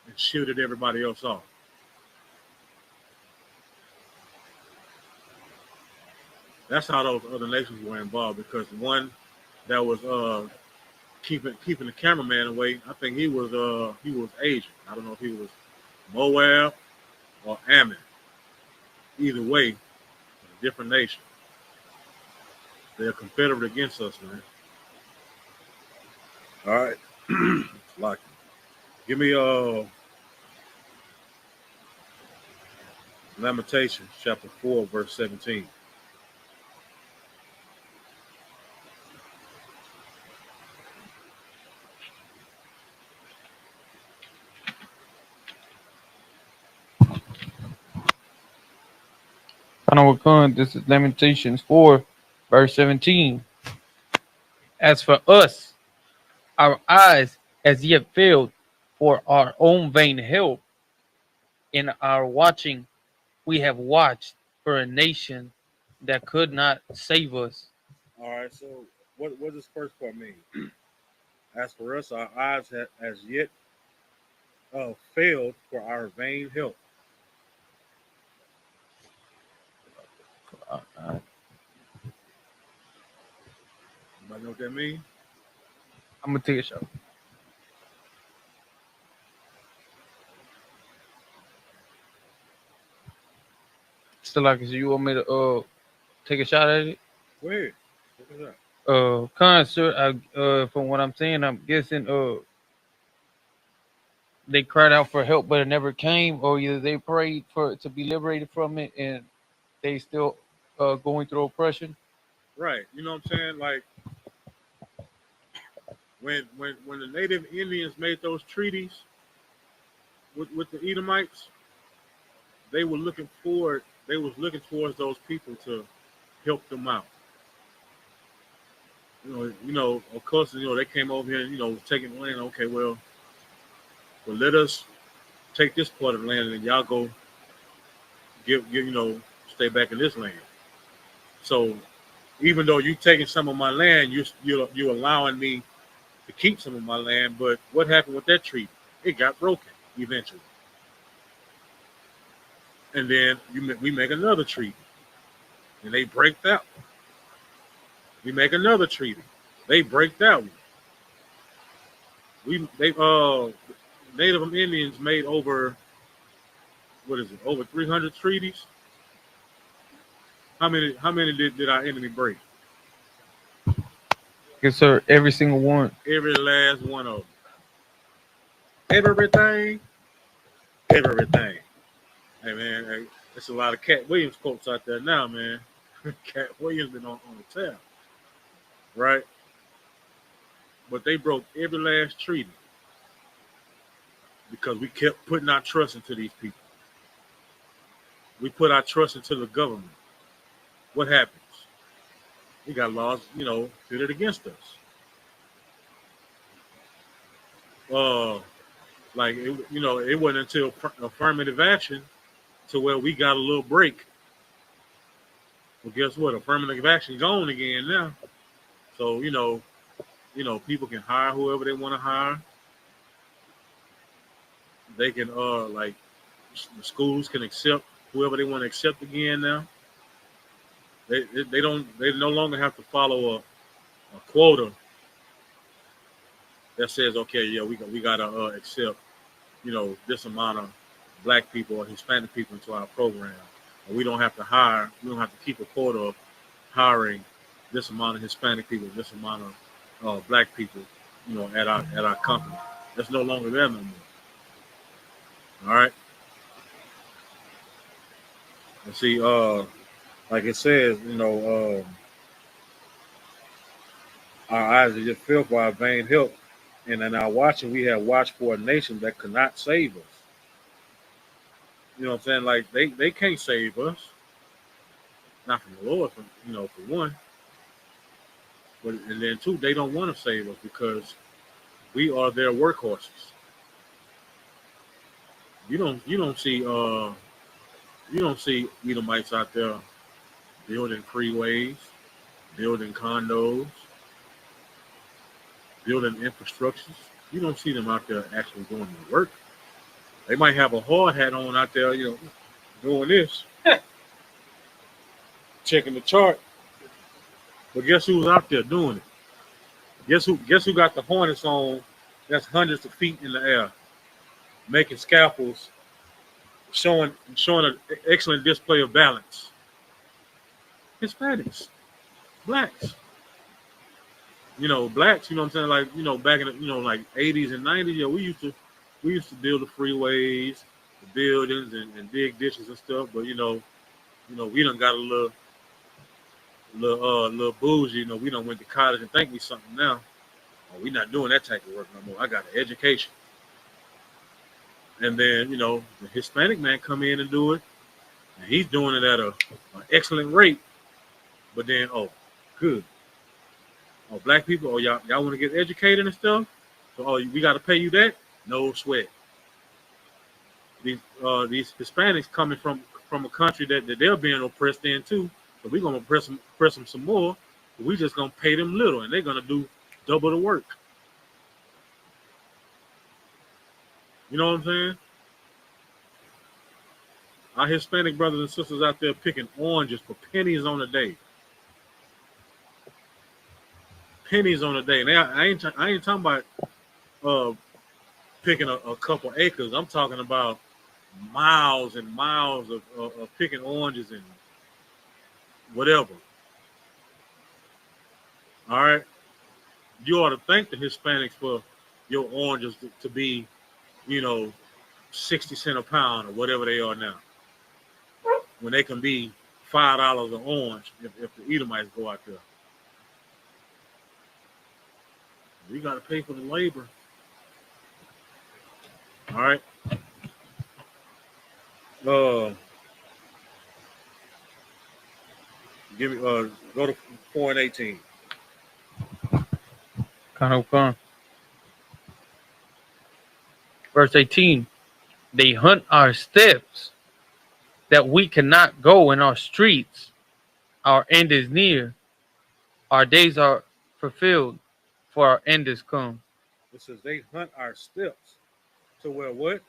[SPEAKER 2] and shielded everybody else off. That's how those other nations were involved, because the one that was keeping the cameraman away, I think he was Asian. I don't know if he was Moab or Ammon. Either way, a different nation. They're confederate against us, man. All right. Like, give me Lamentations chapter 4, verse 17.
[SPEAKER 3] This is Lamentations 4, verse 17. As for us, our eyes as yet failed for our own vain help. In our watching, we have watched for a nation that could not save us.
[SPEAKER 2] All right. So what does first part mean? As for us, our eyes have as yet failed for our vain help.
[SPEAKER 3] I'm
[SPEAKER 2] Anybody know what that means?
[SPEAKER 3] gonna take a shot. Still like, you want me to take a shot at it?
[SPEAKER 2] Go ahead. Look at that.
[SPEAKER 3] Concert. From what I'm saying, I'm guessing they cried out for help, but it never came, or either they prayed for to be liberated from it, and they still going through oppression.
[SPEAKER 2] Right. You know what I'm saying? Like when the native Indians made those treaties with the Edomites, they were looking forward. They was looking towards those people to help them out. Of course, they came over here, taking the land. Okay, well, let us take this part of the land, and y'all go stay back in this land. So even though you taking some of my land, you're allowing me to keep some of my land. But what happened with that treaty? It got broken eventually. And then we make another treaty, and they break that one. We make another treaty, they break that one. They Native Indians made over over 300 treaties. How many did our enemy break?
[SPEAKER 3] Yes, sir. Every single one.
[SPEAKER 2] Every last one of them. Everything. Hey man, there's a lot of Cat Williams quotes out there now, man. Cat Williams been on the tab, right? But they broke every last treaty because we kept putting our trust into these people. We put our trust into the government. What happens? We got laws, pitted against us. It wasn't until affirmative action to where we got a little break. Well, guess what? Affirmative action gone again now. So people can hire whoever they want to hire. They can the schools can accept whoever they want to accept again now. They no longer have to follow a quota that says, okay, yeah, we gotta accept this amount of black people or Hispanic people into our program. And we don't have to keep a quota of hiring this amount of Hispanic people, this amount of black people, at our company. That's no longer there no more. All right. And see, like it says, our eyes are just filled by our vain help, and in our watching, we have watched for a nation that could not save us. You know what I'm saying? Like they can't save us, not from the Lord, for one. But and then two, they don't want to save us because we are their workhorses. You don't see Edomites out there building freeways, building condos, building infrastructures. You don't see them out there actually doing the work. They might have a hard hat on out there, doing this, checking the chart. But guess who's out there doing it? Guess who got the harness on that's hundreds of feet in the air, making scalpels, showing an excellent display of balance? Hispanics, blacks. Blacks, what I'm saying? Like, back in the, like 80s and 90s, yeah, we used to build the freeways, the buildings and dig ditches and stuff, but we done got a little bougie, we done went to college and think we something now. Oh, we not doing that type of work no more. I got an education. And then, the Hispanic man come in and do it, and he's doing it at an excellent rate. But then, good. Oh, black people, y'all want to get educated and stuff? So, oh, we got to pay you that? No sweat. These Hispanics coming from a country that they're being oppressed in too. So we're gonna oppress them some more. But we just gonna pay them little, and they're gonna do double the work. You know what I'm saying? Our Hispanic brothers and sisters out there picking oranges for pennies on a day. Pennies on a day. And I ain't talking about picking a couple acres. I'm talking about miles and miles of picking oranges and whatever. All right. You ought to thank the Hispanics for your oranges to be, 60 cents a pound or whatever they are now. When they can be $5 an orange if the Edomites go out there. We got to pay for the labor. All right. Give me go to 4 and 18.
[SPEAKER 3] Verse 18. They hunt our steps, that we cannot go in our streets. Our end is near. Our days are fulfilled, for our end is come.
[SPEAKER 2] It says they hunt our steps to where what?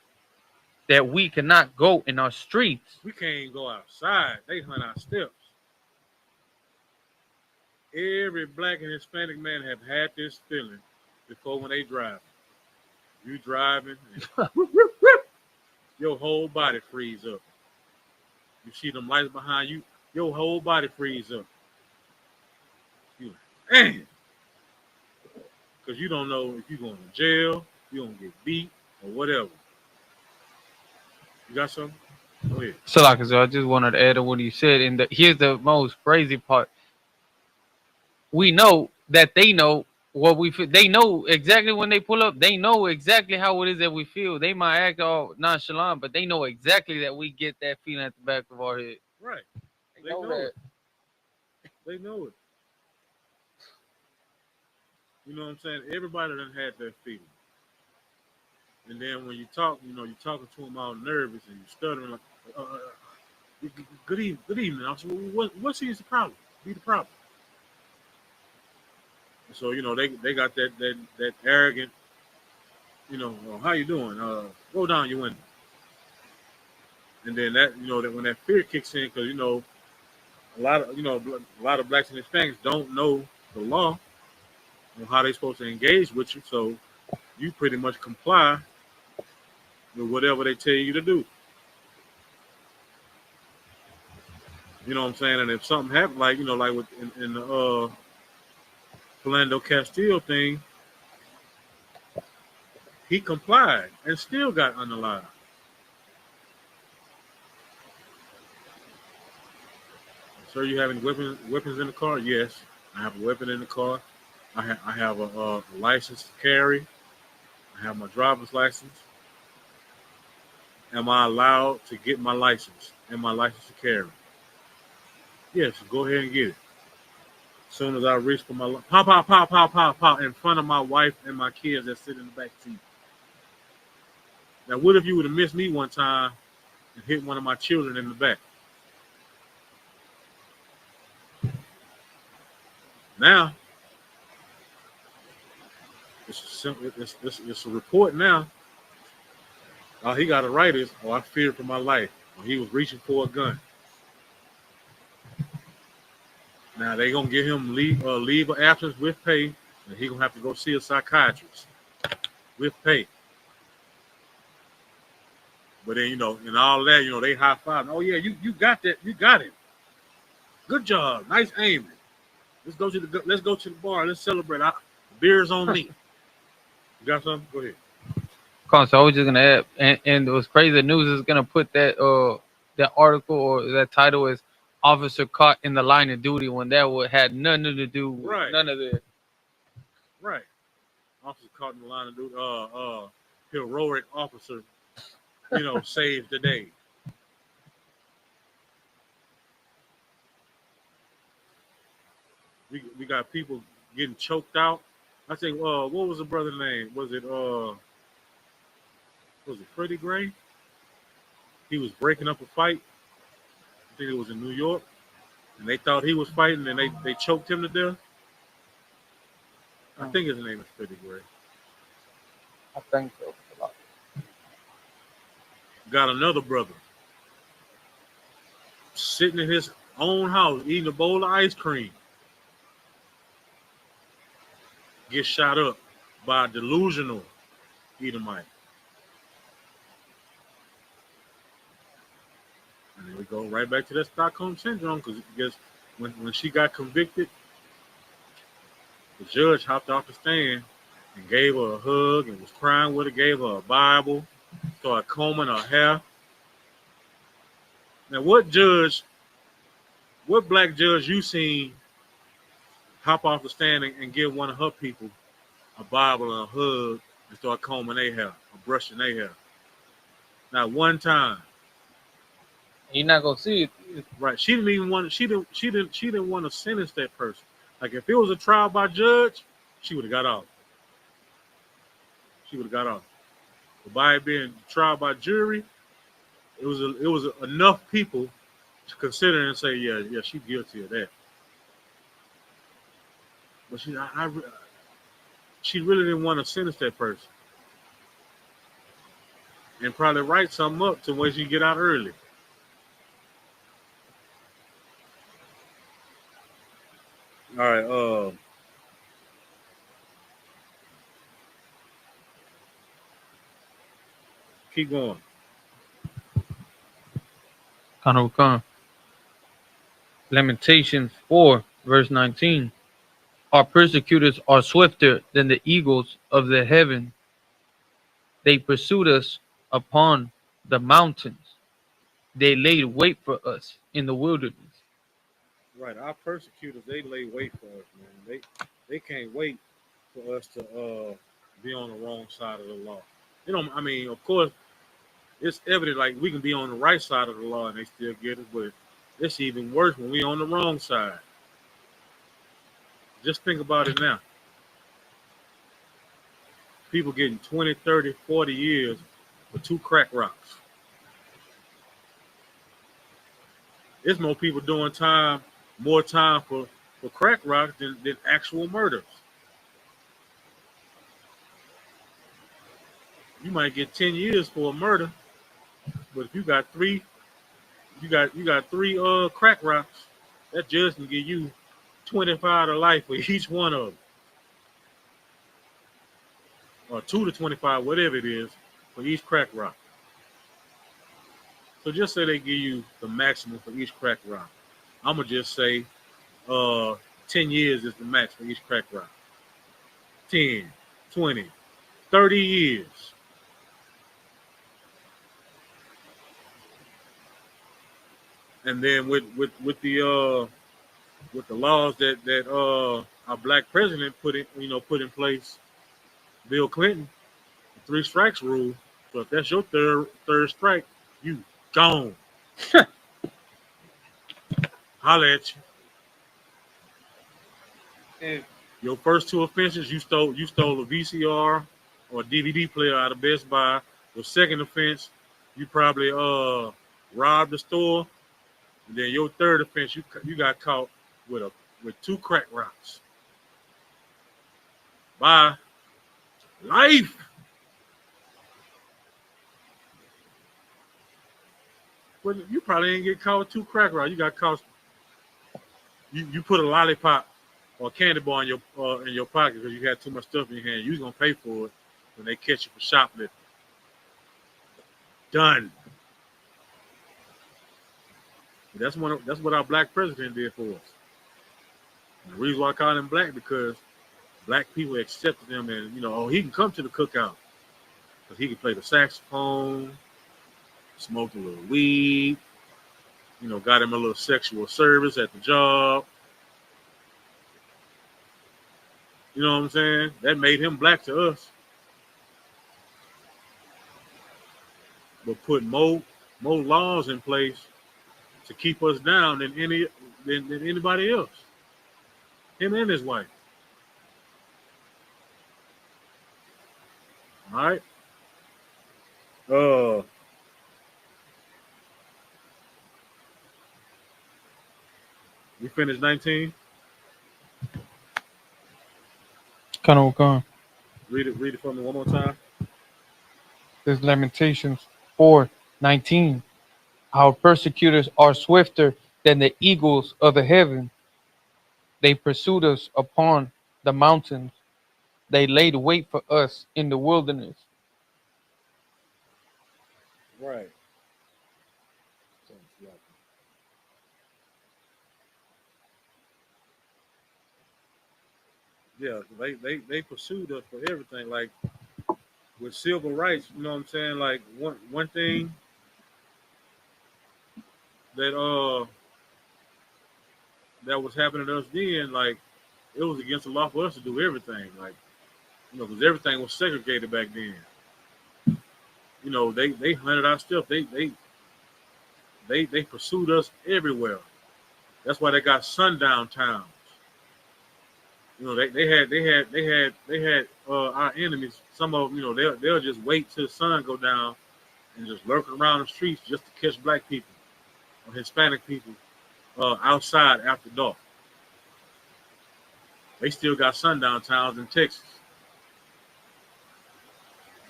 [SPEAKER 3] That we cannot go in our streets.
[SPEAKER 2] We can't go outside. They hunt our steps. Every black and Hispanic man have had this feeling before when they drive. You driving, and your whole body frees up. You see them lights behind you, your whole body frees up. You like, damn. Because you don't know if you're going to jail, you're going to get beat, or whatever. You got something? Go ahead.
[SPEAKER 3] So, I just wanted to add on what he said. And here's the most crazy part. We know that they know what we feel. They know exactly when they pull up. They know exactly how it is that we feel. They might act all nonchalant, but they know exactly that we get that feeling at the back of our head.
[SPEAKER 2] Right.
[SPEAKER 3] They know that.
[SPEAKER 2] They know it. You know what I'm saying? Everybody done had that feeling. And then when you talk, you're talking to them all nervous and you're stuttering like, good evening. I said, well, what seems the problem? Be the problem. So, they got that arrogant, how you doing? Go down your window. And then that, that when that fear kicks in, because, a lot of blacks and Hispanics don't know the law on how they're supposed to engage with you. So you pretty much comply with whatever they tell you to do. You know what I'm saying? And if something happened, like with in the Philando Castile thing, he complied and still got unalive. Sir, you have any weapons in the car? Yes, I have a weapon in the car. I have a license to carry. I have my driver's license. Am I allowed to get my license and my license to carry? Yes, go ahead and get it. As soon as I reach for my pop in front of my wife and my kids that sit in the back seat. Now, what if you would have missed me one time and hit one of my children in the back? Now, it's a report now. All he got to write is, I feared for my life. Or he was reaching for a gun. Now, they're going to give him leave of absence with pay, and he's going to have to go see a psychiatrist with pay. But then, and all that, they high five. Oh, yeah, you got that. You got it. Good job. Nice aiming. Let's go to the bar. Let's celebrate. Beer's on me. You got something? Go ahead.
[SPEAKER 3] So I was just gonna add, and it was crazy. The news is gonna put that article or that title as "Officer Caught in the Line of Duty" when that had nothing to do with none of that.
[SPEAKER 2] Right. Officer caught in the line of duty. Heroic officer, saved the day. We got people getting choked out I think what was the brother name? Was it Freddie Gray? He was breaking up a fight. I think it was in New York, and they thought he was fighting, and they choked him to death. I think his name is Freddie Gray.
[SPEAKER 3] I think so.
[SPEAKER 2] Got another brother sitting in his own house eating a bowl of ice cream. Gets shot up by a delusional Edomite. And then we go right back to that Stockholm Syndrome, because when she got convicted, the judge hopped off the stand and gave her a hug and was crying with her, gave her a Bible, started combing her hair. Now, what black judge you seen hop off the stand and give one of her people a Bible and a hug and start combing their hair or brushing their hair? Not one time.
[SPEAKER 3] You're not gonna see it.
[SPEAKER 2] Right. She didn't want to sentence that person. Like, if it was a trial by judge, she would have got off. But by it being trial by jury, it was enough people to consider and say, yeah, she's guilty of that. But she really didn't want to sentence that person, and probably write something up to where she get out early. All right, keep going.
[SPEAKER 3] Lamentations 4, verse 19. Our persecutors are swifter than the eagles of the heaven. They pursued us upon the mountains. They laid wait for us in the wilderness.
[SPEAKER 2] Right, our persecutors, they lay wait for us, man. They can't wait for us to be on the wrong side of the law. I mean, of course, it's evident, like, we can be on the right side of the law and they still get us, but it's even worse when we on the wrong side. Just think about it now. People getting 20, 30, 40 years for 2 crack rocks. There's more people doing more time for crack rocks than actual murders. You might get 10 years for a murder, but if you got three crack rocks, that judge can give you 25 to life for each one of them, or 2 to 25, whatever it is, for each crack rock. So just say they give you the maximum for each crack rock. I'm gonna just say 10 years is the max for each crack rock. 10, 20, 30 years. And then with the laws that our black president put in place, Bill Clinton, the 3 strikes rule. So if that's your third strike, you gone. Holla at you. Your first 2 offenses, you stole a VCR or a DVD player out of Best Buy. Your second offense, you probably robbed the store. And then your third offense, you got caught with 2 crack rocks. Bye. Life. Well, you probably ain't get caught with 2 crack rocks. You got caught. You put a lollipop or a candy bar in your pocket because you had too much stuff in your hand. You was gonna pay for it when they catch you for shoplifting. Done. That's what our black president did for us. And the reason why I call him black, because black people accepted him, and he can come to the cookout because he can play the saxophone, smoke a little weed, got him a little sexual service at the job. You know what I'm saying? That made him black to us. But put more laws in place to keep us down than anybody else. Him and his wife. All right. Uh, we finished 19.
[SPEAKER 3] Khan.
[SPEAKER 2] Read it for me one more time.
[SPEAKER 3] There's Lamentations 4:19. Our persecutors are swifter than the eagles of the heaven. They pursued us upon the mountains. They laid wait for us in the wilderness.
[SPEAKER 2] Right. Yeah, they pursued us for everything. Like with civil rights, you know what I'm saying? Like one thing that that was happening to us then, like it was against the law for us to do everything. Like, because everything was segregated back then. They hunted our stuff. They pursued us everywhere. That's why they got sundown towns. They had our enemies. Some of them, they'll just wait till the sun go down and just lurking around the streets just to catch black people or Hispanic people outside after dark. They still got sundown towns in Texas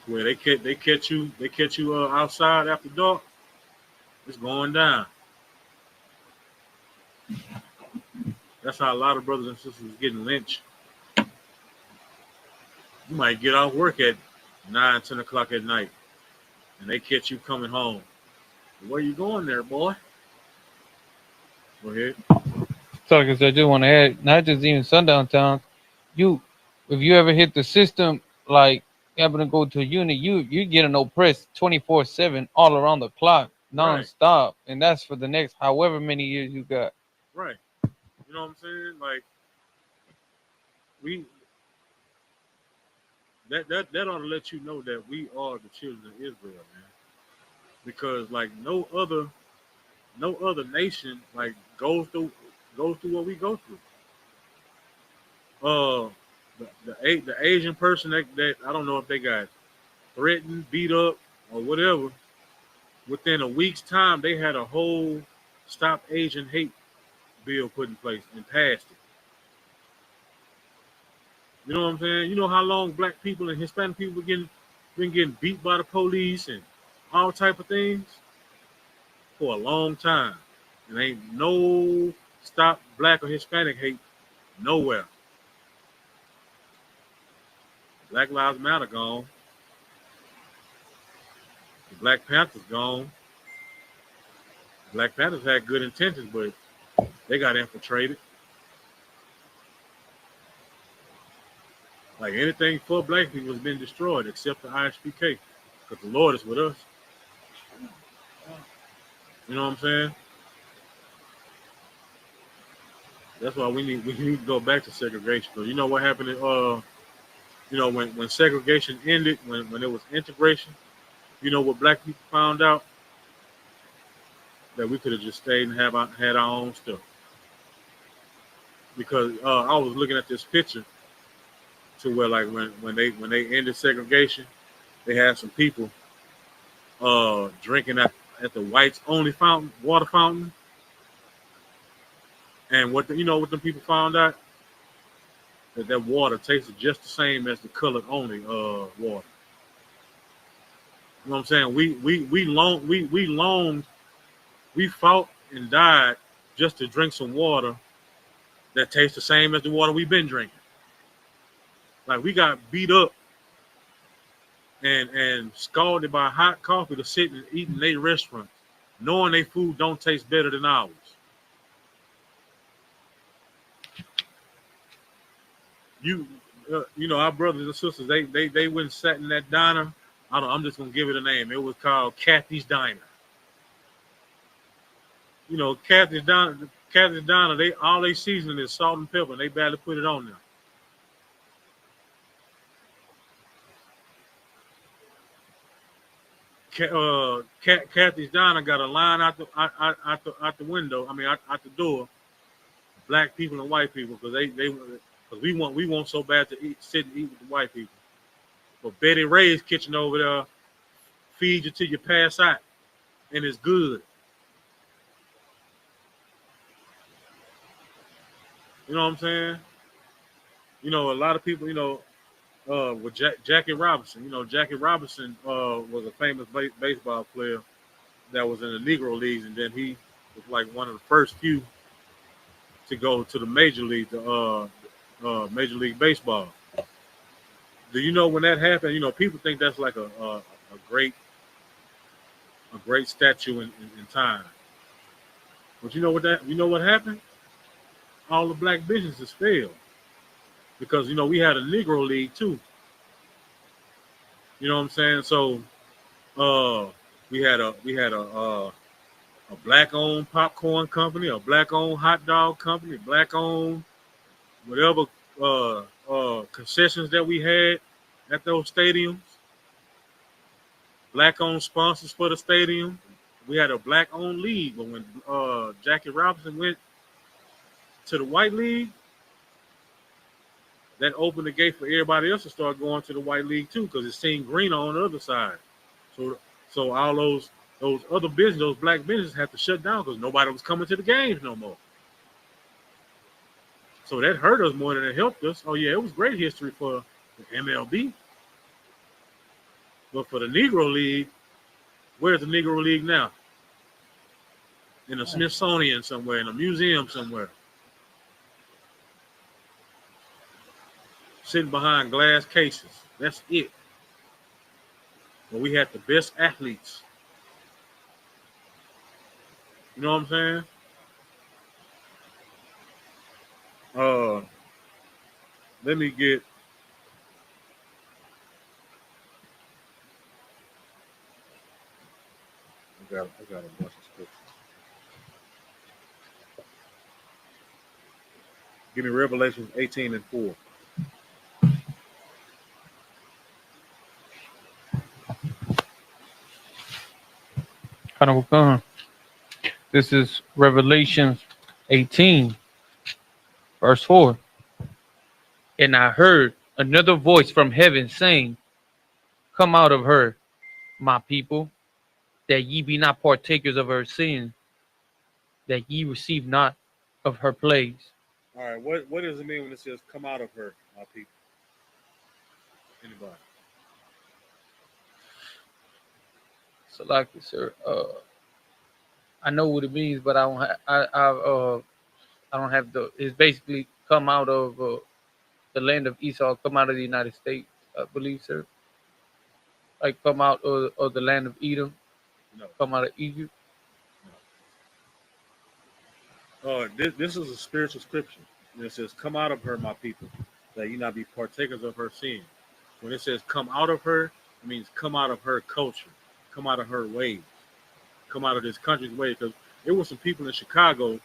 [SPEAKER 2] where they catch you outside after dark. It's going down. That's how a lot of brothers and sisters is getting lynched. You might get off work at 9, 10 o'clock at night, and they catch you coming home. Where you going there, boy? Go ahead.
[SPEAKER 3] So, like I said, I just want to add, not just even sundown towns. If you ever hit the system, like you happen to go to a unit, you're getting oppressed 24/7, all around the clock,
[SPEAKER 2] Right,
[SPEAKER 3] nonstop, and that's for the next however many years you got.
[SPEAKER 2] right. You know what I'm saying? Like we that ought to let you know that we are the children of Israel, man. Because like no other nation like goes through what we go through. Uh, the Asian person that I don't know if they got threatened, beat up, or whatever. Within a week's time, they had a whole Stop Asian Hate bill put in place and passed it. You know what I'm saying? You know how long black people and Hispanic people been getting beat by the police and all type of things for a long time. And ain't no Stop Black or Hispanic Hate nowhere. Black Lives Matter gone. The Black Panthers gone. Black Panthers had good intentions, but they got infiltrated. Like anything for black people has been destroyed except the I.S.U.P.K. because the Lord is with us. You know what I'm saying? That's why we need to go back to segregation. Because you know what happened when segregation ended, when it was integration, you know what black people found out? That we could have just stayed and had our own stuff. Because I was looking at this picture to where like when they ended segregation, they had some people drinking at the whites only water fountain. And what the people found out? That water tasted just the same as the colored only water. You know what I'm saying? We fought and died just to drink some water that tastes the same as the water we've been drinking. Like we got beat up and scalded by hot coffee to sit and eat in their restaurants, knowing their food don't taste better than ours. Our brothers and sisters, they went and sat in that diner. I'm just gonna give it a name. It was called Kathy's Diner. Kathy's Diner. They seasoning is salt and pepper. And they barely put it on there. Kathy's Diner got a line out the window. I mean, out the door. Black people and white people, because we want so bad to sit and eat with the white people. But Betty Ray's kitchen over there feeds you till you pass out, and it's good. You know what I'm saying? You know, a lot of people, with Jackie Robinson. You know, Jackie Robinson was a famous baseball player that was in the Negro Leagues, and then he was like one of the first few to go to the Major League, Major League Baseball. Do you know when that happened? You know, people think that's like a great statue in time. But you know what happened? All the black businesses failed because we had a Negro League too. You know what I'm saying? So we had a black owned popcorn company, a black owned hot dog company, black owned whatever concessions that we had at those stadiums, black owned sponsors for the stadium. We had a black owned league, but when Jackie Robinson went to the white league, that opened the gate for everybody else to start going to the white league too, because it seemed greener on the other side. So all those other businesses, those black businesses, had to shut down because nobody was coming to the games no more. So that hurt us more than it helped us. Oh yeah, it was great history for the MLB, but for the Negro League, where's the Negro League now? In the Smithsonian somewhere, in a museum somewhere, sitting behind glass cases. That's it. But we had the best athletes. You know what I'm saying? Let me get. I got a bunch of scriptures. Give me Revelation 18:4.
[SPEAKER 3] This is Revelation 18, verse 4. And I heard another voice from heaven saying, come out of her, my people, that ye be not partakers of her sin, that ye receive not of her plagues.
[SPEAKER 2] All right, what does it mean when it says come out of her, my people? Anybody?
[SPEAKER 3] So like this, sir, I know what it means, but I don't have the. It's basically come out of the land of Esau, come out of the United States, I believe, sir. Like come out of the land of Edom,
[SPEAKER 2] No.
[SPEAKER 3] come out of Egypt.
[SPEAKER 2] This is a spiritual scripture. And it says, come out of her, my people, that you not be partakers of her sin. When it says come out of her, it means come out of her culture, come out of her ways, come out of this country's way. Because there were some people in Chicago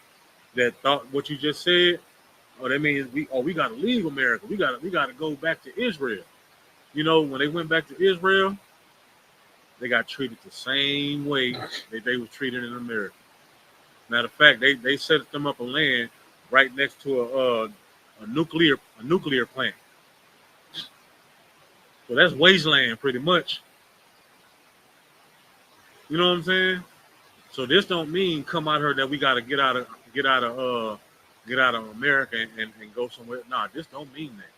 [SPEAKER 2] that thought what you just said, that means we got to leave America. We got to go back to Israel. You know, when they went back to Israel, they got treated the same way that they were treated in America. Matter of fact, they set them up a land right next to a nuclear plant. So that's wasteland pretty much. You know what I'm saying? So this don't mean come out of her that we gotta get out of America and go somewhere. Nah, this don't mean that.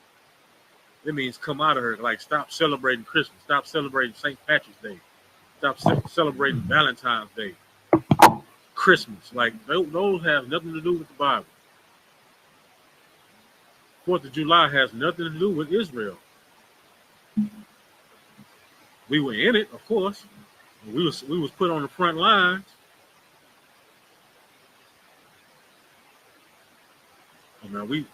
[SPEAKER 2] It means come out of her, like stop celebrating Christmas, stop celebrating St. Patrick's Day, stop celebrating Valentine's Day, Christmas. Like those have nothing to do with the Bible. 4th of July has nothing to do with Israel. We were in it, of course. We was put on the front lines. Oh, man,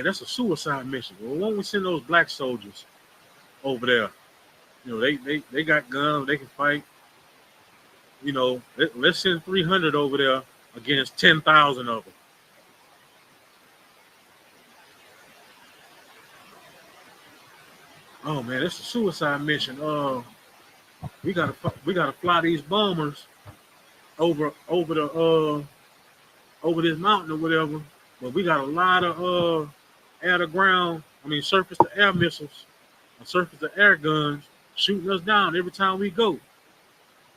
[SPEAKER 2] that's a suicide mission. Well, why don't we send those black soldiers over there? You know, they got guns, they can fight. You know, let's send 300 over there against 10,000 of them. Oh man, it's a suicide mission. We gotta fly these bombers over this mountain or whatever. But we got a lot of surface to air missiles, a surface of air guns shooting us down every time we go.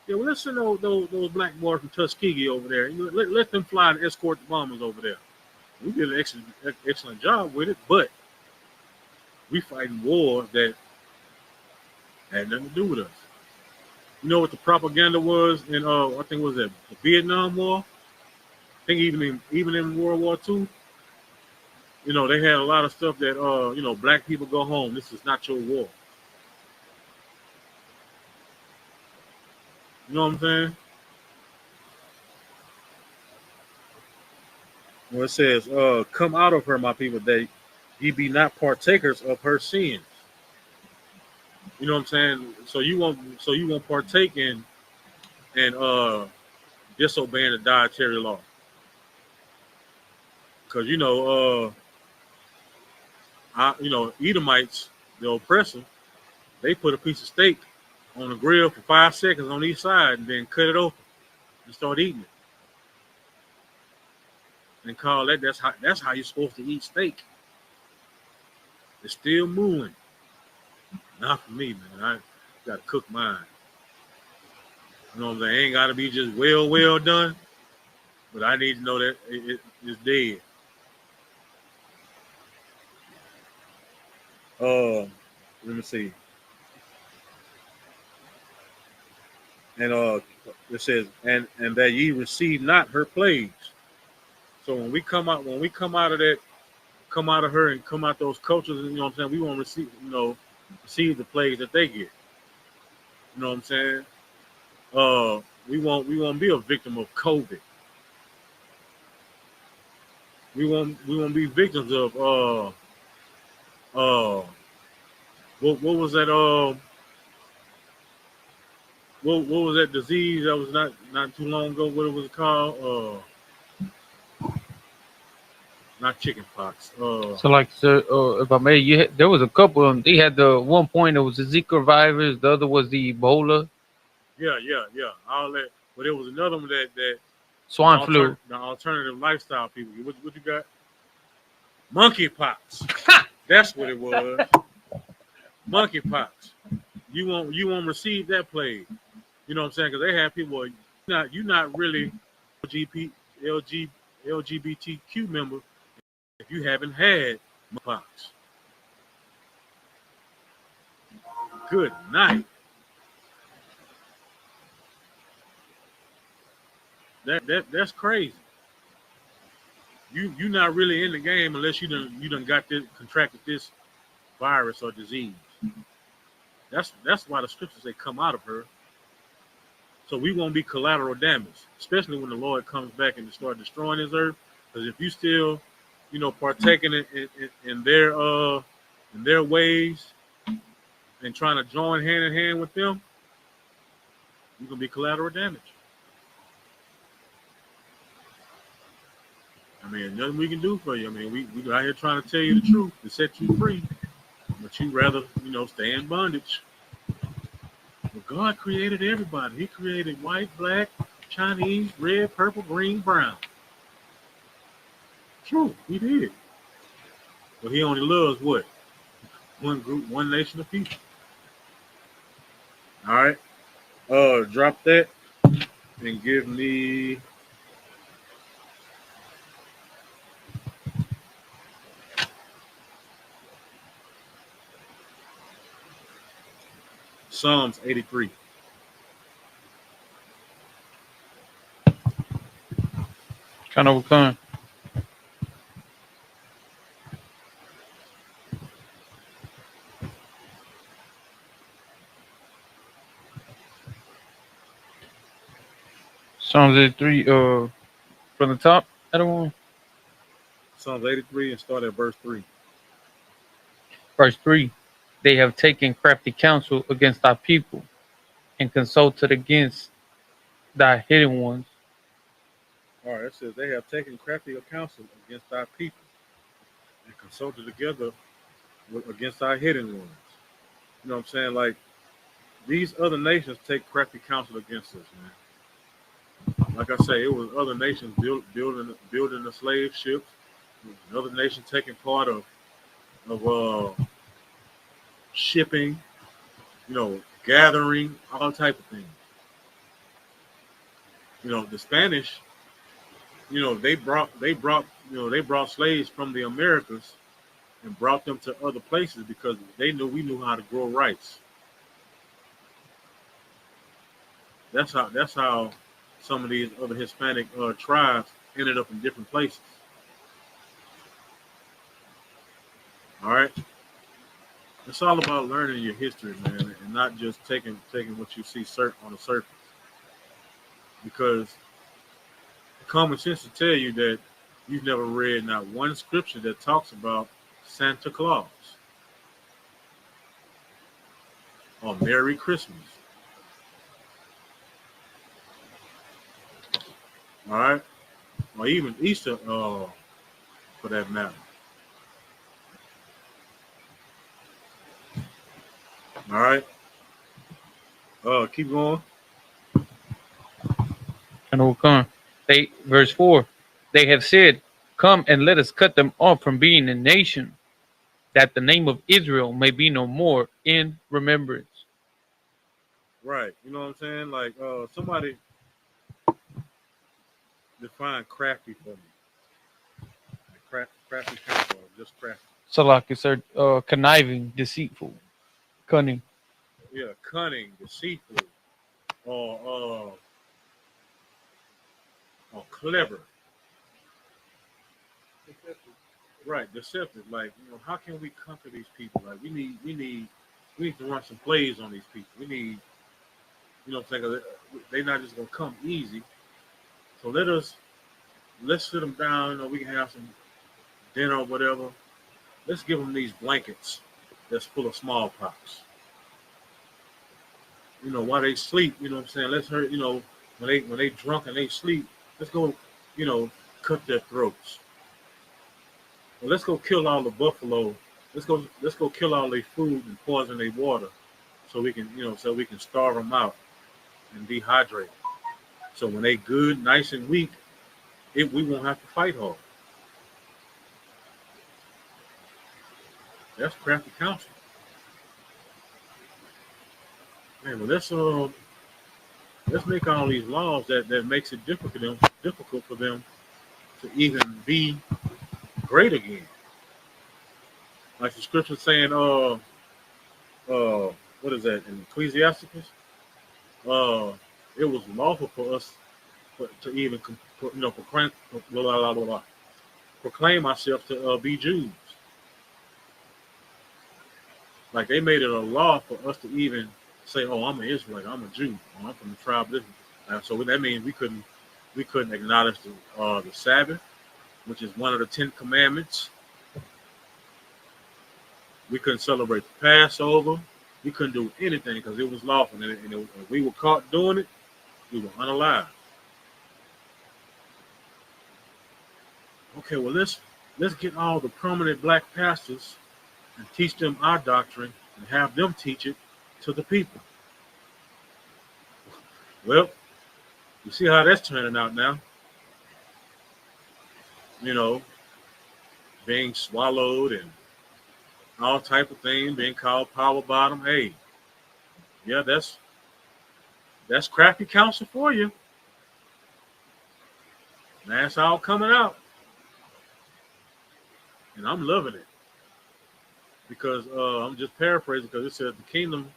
[SPEAKER 2] Yeah, well, let's send those black boys from Tuskegee over there. Let them fly and escort the bombers over there. We did an excellent job with it, but we fighting wars that had nothing to do with us. You know what the propaganda was in I think was that the Vietnam War? I think even in World War II, you know, they had a lot of stuff that you know, black people go home. This is not your war. You know what I'm saying? Well, it says, come out of her, my people, that ye be not partakers of her sins. You know what I'm saying? So you won't partake in disobeying the dietary law. Because Edomites, the oppressor, they put a piece of steak on the grill for 5 seconds on each side and then cut it open and start eating it. And call that's how you're supposed to eat steak. It's still moving. Not for me, man. I gotta cook mine. You know what I'm saying? Ain't gotta be just well done, but I need to know that it's dead. Let me see. And it says, and that ye receive not her plagues. So when we come out of her and come out those cultures, you know what I'm saying, we won't receive the plagues that they get. You know what I'm saying? We won't be a victim of COVID. We won't be victims of what was that what was that disease that was not too long ago? What it was called? Not chicken pox.
[SPEAKER 3] So, like, sir, if I may, there was a couple of them. They had the one point, it was the Zika virus. The other was the Ebola.
[SPEAKER 2] Yeah. All that. But there was another one that
[SPEAKER 3] Swine flu.
[SPEAKER 2] The alternative lifestyle people. What you got? Monkeypox. That's what it was. Monkeypox. You won't receive that plague. You know what I'm saying? Because they have people. You're not really LGBTQ member if you haven't had monkeypox. Good night. That's crazy. You're not really in the game unless you done contracted this virus or disease. That's why the scriptures say come out of her. So we won't be collateral damage, especially when the Lord comes back and start destroying this earth. Because if you still, partaking in their ways and trying to join hand in hand with them, you're gonna be collateral damage. I mean, nothing we can do for you. I mean, we out here trying to tell you the truth to set you free, but you rather, stay in bondage. But God created everybody. He created white, black, Chinese, red, purple, green, brown. True, he did. But he only loves what? One group, one nation of people. All right. Drop that and give me Psalms 83.
[SPEAKER 3] Kind of kind. Psalms 83, from the top. I don't want.
[SPEAKER 2] Psalms 83 and start at verse 3.
[SPEAKER 3] Verse 3. They have taken crafty counsel against thy people, and consulted against thy hidden ones.
[SPEAKER 2] All right, it says they have taken crafty counsel against thy people, and consulted together against thy hidden ones. You know what I'm saying? Like, these other nations take crafty counsel against us, man. Like I say, it was other nations building the slave ships. Another nation taking part of shipping, gathering, all type of things. The Spanish, they brought slaves from the Americas and brought them to other places because they knew we knew how to grow rice. That's how some of these other Hispanic tribes ended up in different places. All right, it's all about learning your history, man, and not just taking what you see on the surface. Because common sense will tell you that you've never read not one scripture that talks about Santa Claus or Merry Christmas. All right, or even Easter, for that matter. All right. Keep going.
[SPEAKER 3] And will come. Verse 4. They have said, "Come and let us cut them off from being a nation, that the name of Israel may be no more in remembrance."
[SPEAKER 2] Right. You know what I'm saying? Like, somebody define crafty for me. Like crafty counsel, or just crafty.
[SPEAKER 3] So like it's conniving, deceitful, cunning.
[SPEAKER 2] Yeah, cunning, deceitful, or clever. Right, deceptive. Like, how can we conquer these people? Like, we need to run some plays on these people. We need, what I'm saying? 'Cause they're not just gonna come easy. So let's sit them down. We can have some dinner or whatever. Let's give them these blankets that's full of smallpox. While they sleep. What I'm saying? Let's hurt. When they drunk and they sleep, let's go. Cut their throats. Well, let's go kill all the buffalo. Let's go kill all their food and poison their water, so we can starve them out and dehydrate. So when they good, nice and weak, we won't have to fight hard. That's crafty counsel. Man, well, let's make all these laws that makes it difficult for them to even be great again. Like the scripture saying, what is that in Ecclesiasticus? Uh, it was lawful for us to even proclaim ourselves to be Jews. Like they made it a law for us to even say, "Oh, I'm an Israelite. I'm a Jew. I'm from the tribe of Israel." So that means we couldn't acknowledge the Sabbath, which is one of the 10 Commandments. We couldn't celebrate the Passover. We couldn't do anything because it was lawful, and if we were caught doing it, we were unalive. Okay, well let's get all the prominent black pastors and teach them our doctrine and have them teach it to the people. Well, you see how that's turning out now. You know, being swallowed and all type of things, being called power bottom. Hey, yeah, that's crafty counsel for you. And that's all coming out. And I'm loving it. Because I'm just paraphrasing because it says the kingdom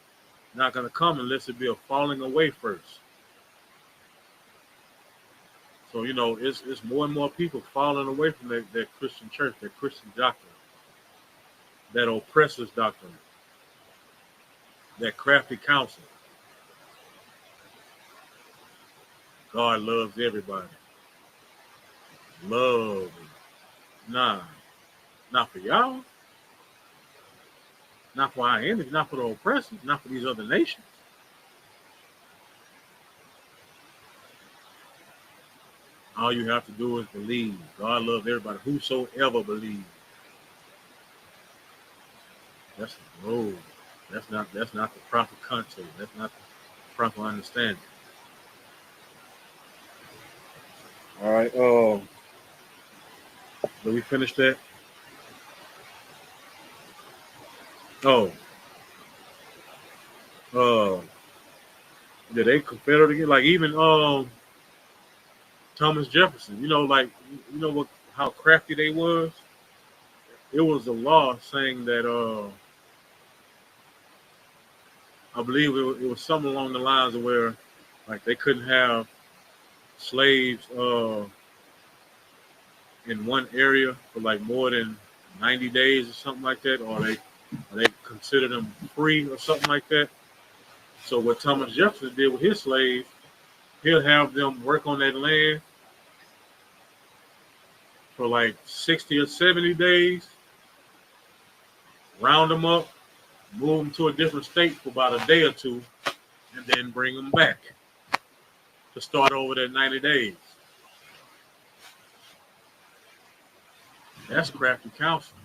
[SPEAKER 2] not going to come unless it be a falling away first. So, it's more and more people falling away from that Christian church, that Christian doctrine, that oppressor's doctrine, that crafty counsel. God loves everybody. Love. Nah, not for y'all. Not for our enemies, not for the oppressors, not for these other nations. All you have to do is believe. God loves everybody. Whosoever believes. That's the road. That's not the proper concept. That's not the proper understanding. All right. Did we finish that? Oh, Uh, yeah, they Confederate again. Like even Thomas Jefferson. Like what how crafty they was. It was a law saying that I believe it was something along the lines of where like they couldn't have slaves in one area for like more than 90 days or something like that, or they consider them free or something like that. So what Thomas Jefferson did with his slaves, he'll have them work on that land for like 60 or 70 days, round them up, move them to a different state for about a day or two, and then bring them back to start over that 90 days. That's crafty counsel.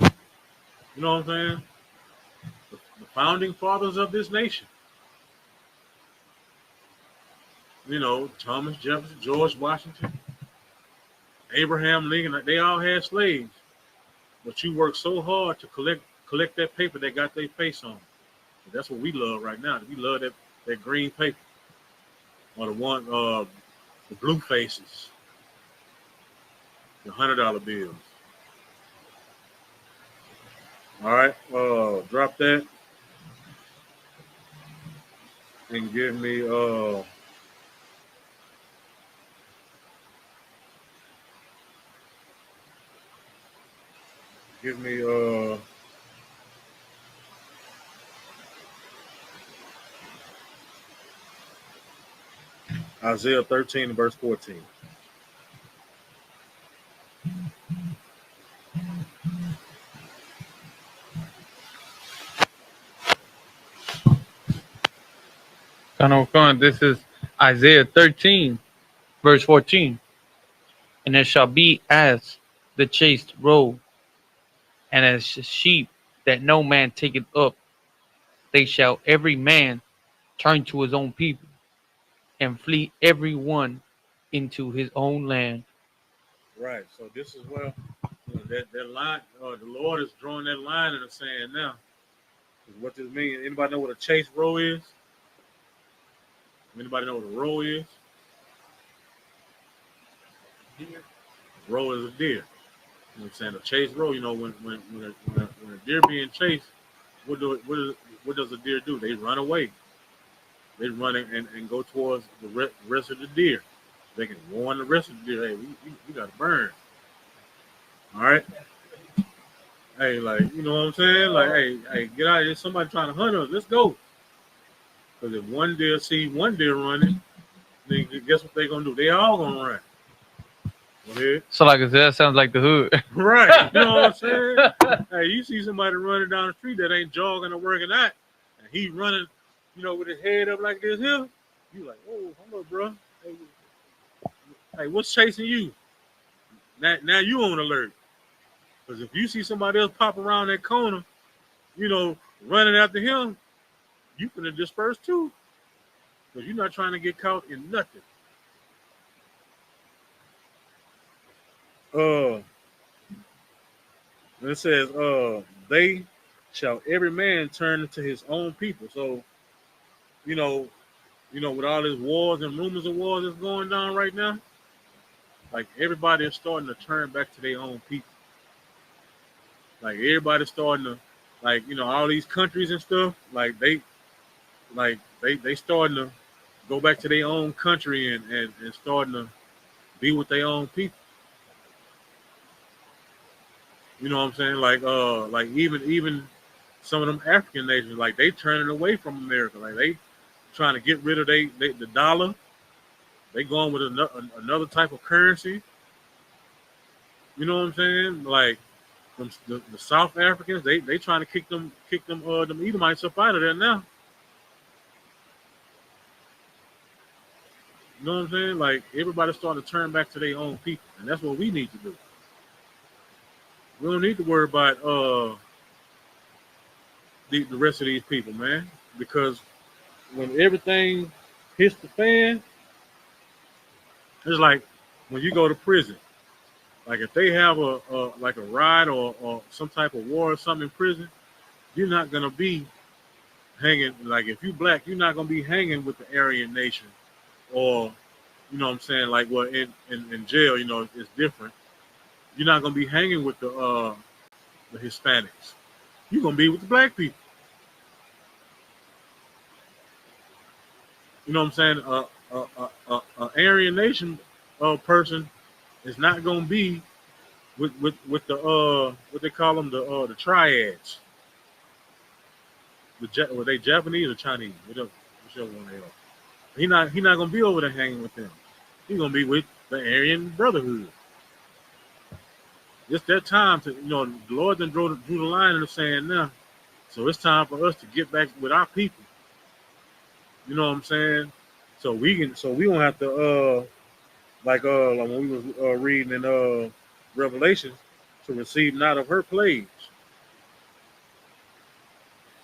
[SPEAKER 2] You know what I'm saying? The founding fathers of this nation. Thomas Jefferson, George Washington, Abraham Lincoln, they all had slaves. But you work so hard to collect that paper that got their face on. And that's what we love right now. We love that green paper. Or the blue faces. The $100 bills. All right, drop that and give me Isaiah 13 and verse 14.
[SPEAKER 3] This is Isaiah 13, verse 14. And it shall be as the chaste roe, and as sheep that no man taketh up, they shall every man turn to his own people, and flee every one into his own land.
[SPEAKER 2] Right. So this is where that line, the Lord is drawing that line in the sand now. What this means? Anybody know what a chase row is? Anybody know what a row is? Deer. Row is a deer. You know what I'm saying? A chase row. When a deer being chased, what does a deer do? They run away. They run and go towards the rest of the deer. They can warn the rest of the deer, hey, we got to burn. All right? Hey, like, you know what I'm saying? Like, hey, get out of here. Somebody trying to hunt us. Let's go. Because if one deer see one deer running, then guess what they're going to do? They all going to run. Go ahead.
[SPEAKER 3] So like I said, that sounds like the hood.
[SPEAKER 2] Right. You know what I'm saying? Hey, you see somebody running down the street that ain't jogging or working out, and he running, with his head up like this here, you like, whoa, hold up, bro. Hey, what's chasing you? Now you on alert. Because if you see somebody else pop around that corner, running after him, you finna disperse too. Because you're not trying to get caught in nothing. It says, they shall every man turn to his own people. So, with all these wars and rumors of wars that's going down right now, like everybody is starting to turn back to their own people. Like everybody's starting to, like, all these countries and stuff, like they starting to go back to their own country and starting to be with their own people. You know what I'm saying? Like even some of them African nations, like they turning away from America. Like they trying to get rid of the dollar. They going with another type of currency. You know what I'm saying? Like the South Africans, they trying to kick them Edomites up out of there now. You know what I'm saying? Like everybody's starting to turn back to their own people, and that's what we need to do. We don't need to worry about the rest of these people, man, because when everything hits the fan, it's like when you go to prison. Like if they have a riot or some type of war or something in prison, you're not gonna be hanging, like if you black, you're not gonna be hanging with the Aryan nation, or you know what I'm saying, like well in jail, you know, it's different. You're not gonna be hanging with the Hispanics. You're gonna be with the black people. You know what I'm saying? Aryan nation person is not gonna be with the what they call them, the triads. Were they Japanese or Chinese? Whichever one they are. He not gonna be over there hanging with them. He's gonna be with the Aryan Brotherhood. It's that time to, you know, the Lord then drew the line in the sand now. So it's time for us to get back with our people. You know what I'm saying? So we don't have to like when we was reading in Revelation, to receive not of her plagues.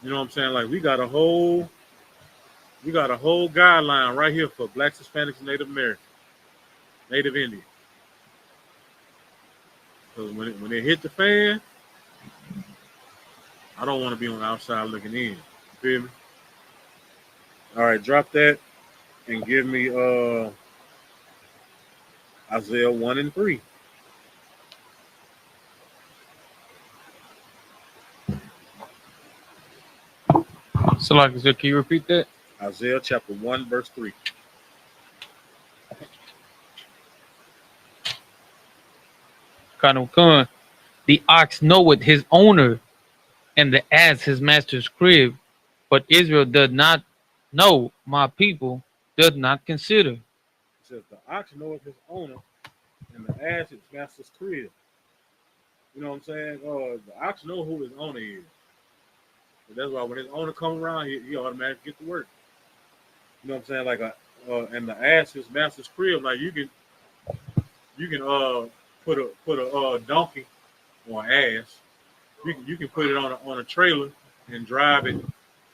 [SPEAKER 2] You know what I'm saying? Like we got a whole guideline right here for blacks, Hispanics, and Native Americans, Native Indians. Because when it hit the fan, I don't want to be on the outside looking in. You feel me? All right, drop that and give me Isaiah 1 and 3.
[SPEAKER 3] So, like I said, can you repeat that?
[SPEAKER 2] Isaiah chapter 1, verse 3.
[SPEAKER 3] Kind of come. The ox knoweth his owner, and the ass his master's crib, but Israel does not know, my people does not consider.
[SPEAKER 2] It says, the ox knoweth his owner, and the ass its master's crib. You know what I'm saying? The ox know who his owner is. So that's why when his owner comes around, he automatically get to work. You know what I'm saying? Like and the ass his master's crib. Like you can put a donkey or an ass. You can put it on a trailer and drive it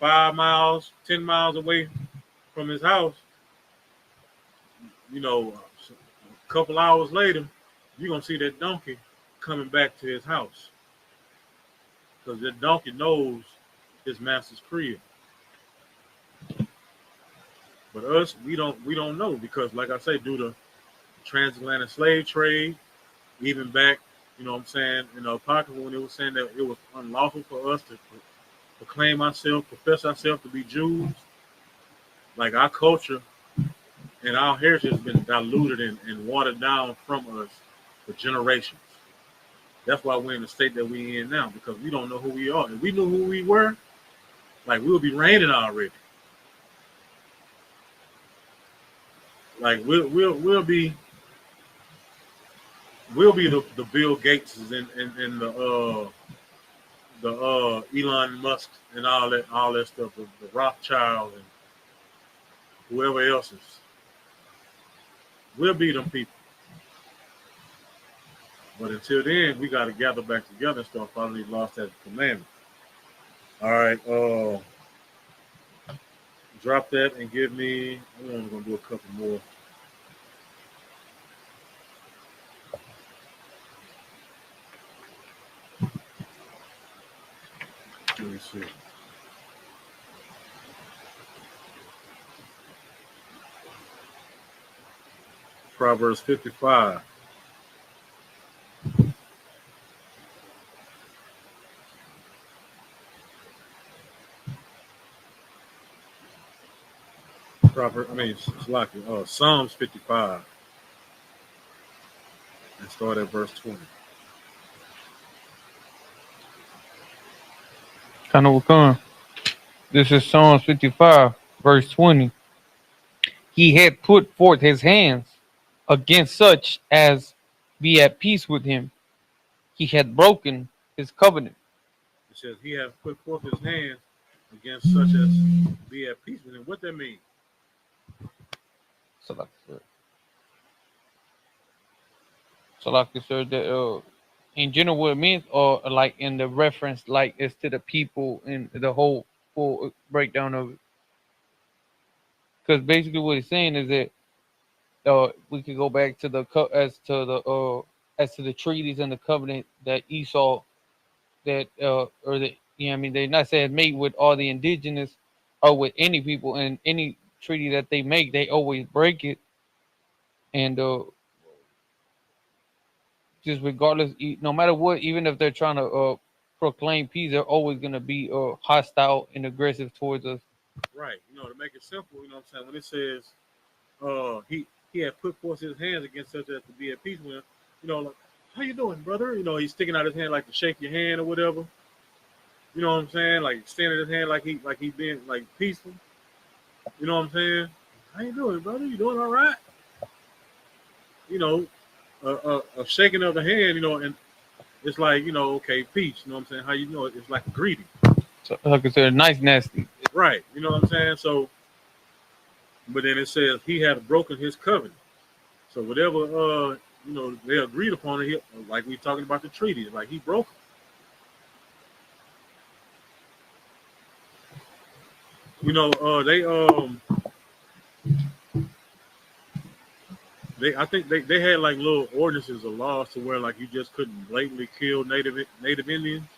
[SPEAKER 2] 5 miles, 10 miles away from his house. You know, a couple hours later, you're gonna see that donkey coming back to his house, because that donkey knows his master's crib. But us, we don't know, because, like I say, due to transatlantic slave trade, even back, you know what I'm saying, in the Apocrypha, when it was saying that it was unlawful for us to proclaim ourselves, profess ourselves to be Jews, like our culture and our heritage has been diluted and watered down from us for generations. That's why we're in the state that we're in now, because we don't know who we are. If we knew who we were, like, we'll be reigning already. Like we'll be the Bill Gateses and the Elon Musk and all that stuff, the Rothschild and whoever else is. We'll be them people. But until then, we got to gather back together and start following these laws, statutes, and commandments. All right, drop that and give me. I'm only gonna do a couple more. Let me see. Proverbs 55. Psalms 55. And start at verse 20.
[SPEAKER 3] Kind of come. This is Psalms 55, verse 20. He had put forth his hands against such as be at peace with him. He had broken his covenant.
[SPEAKER 2] It says he has put forth his hands against such as be at peace with him. What that mean?
[SPEAKER 3] So like I said, that in general what it means, or like in the reference, like it's to the people in the whole full breakdown of it. Because basically what it's saying is that we could go back to as to the treaties and the covenant that Esau, that or the, you know what I mean, they not saying made with all the indigenous, or with any people, and any treaty that they make, they always break it. And just regardless, no matter what, even if they're trying to proclaim peace, they're always going to be hostile and aggressive towards us.
[SPEAKER 2] Right. To make it simple, you know what I'm saying? When it says he had put forth his hands against us as to be at peace with him, like, how you doing, brother? He's sticking out his hand like to shake your hand or whatever. You know what I'm saying? Like extending his hand like he being like peaceful. You know what I'm saying? How you doing, brother? You doing all right? A shaking of the hand, and it's like, okay, peace. You know what I'm saying? How you know it? It's like a greeting.
[SPEAKER 3] So, like I said, nice, nasty.
[SPEAKER 2] Right. You know what I'm saying? So, but then it says he had broken his covenant. So whatever, they agreed upon it, like we talking about the treaties, like he broke them. I think they had like little ordinances or laws to where like you just couldn't blatantly kill native Indians.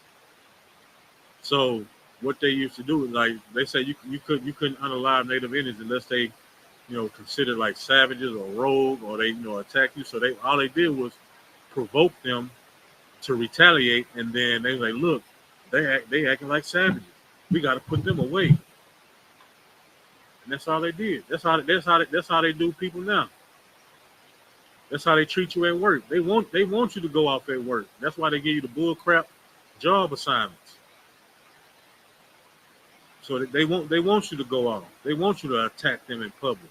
[SPEAKER 2] So what they used to do is like they say you couldn't unalive native Indians unless they considered like savages or rogue, or they attack you. So all they did was provoke them to retaliate, and then they like, look, they acting like savages. We got to put them away, and that's all they did. That's how they do people now. That's how they treat you at work. They want you to go off at work. That's why they give you the bull crap job assignments. So they want you to go off. They want you to attack them in public.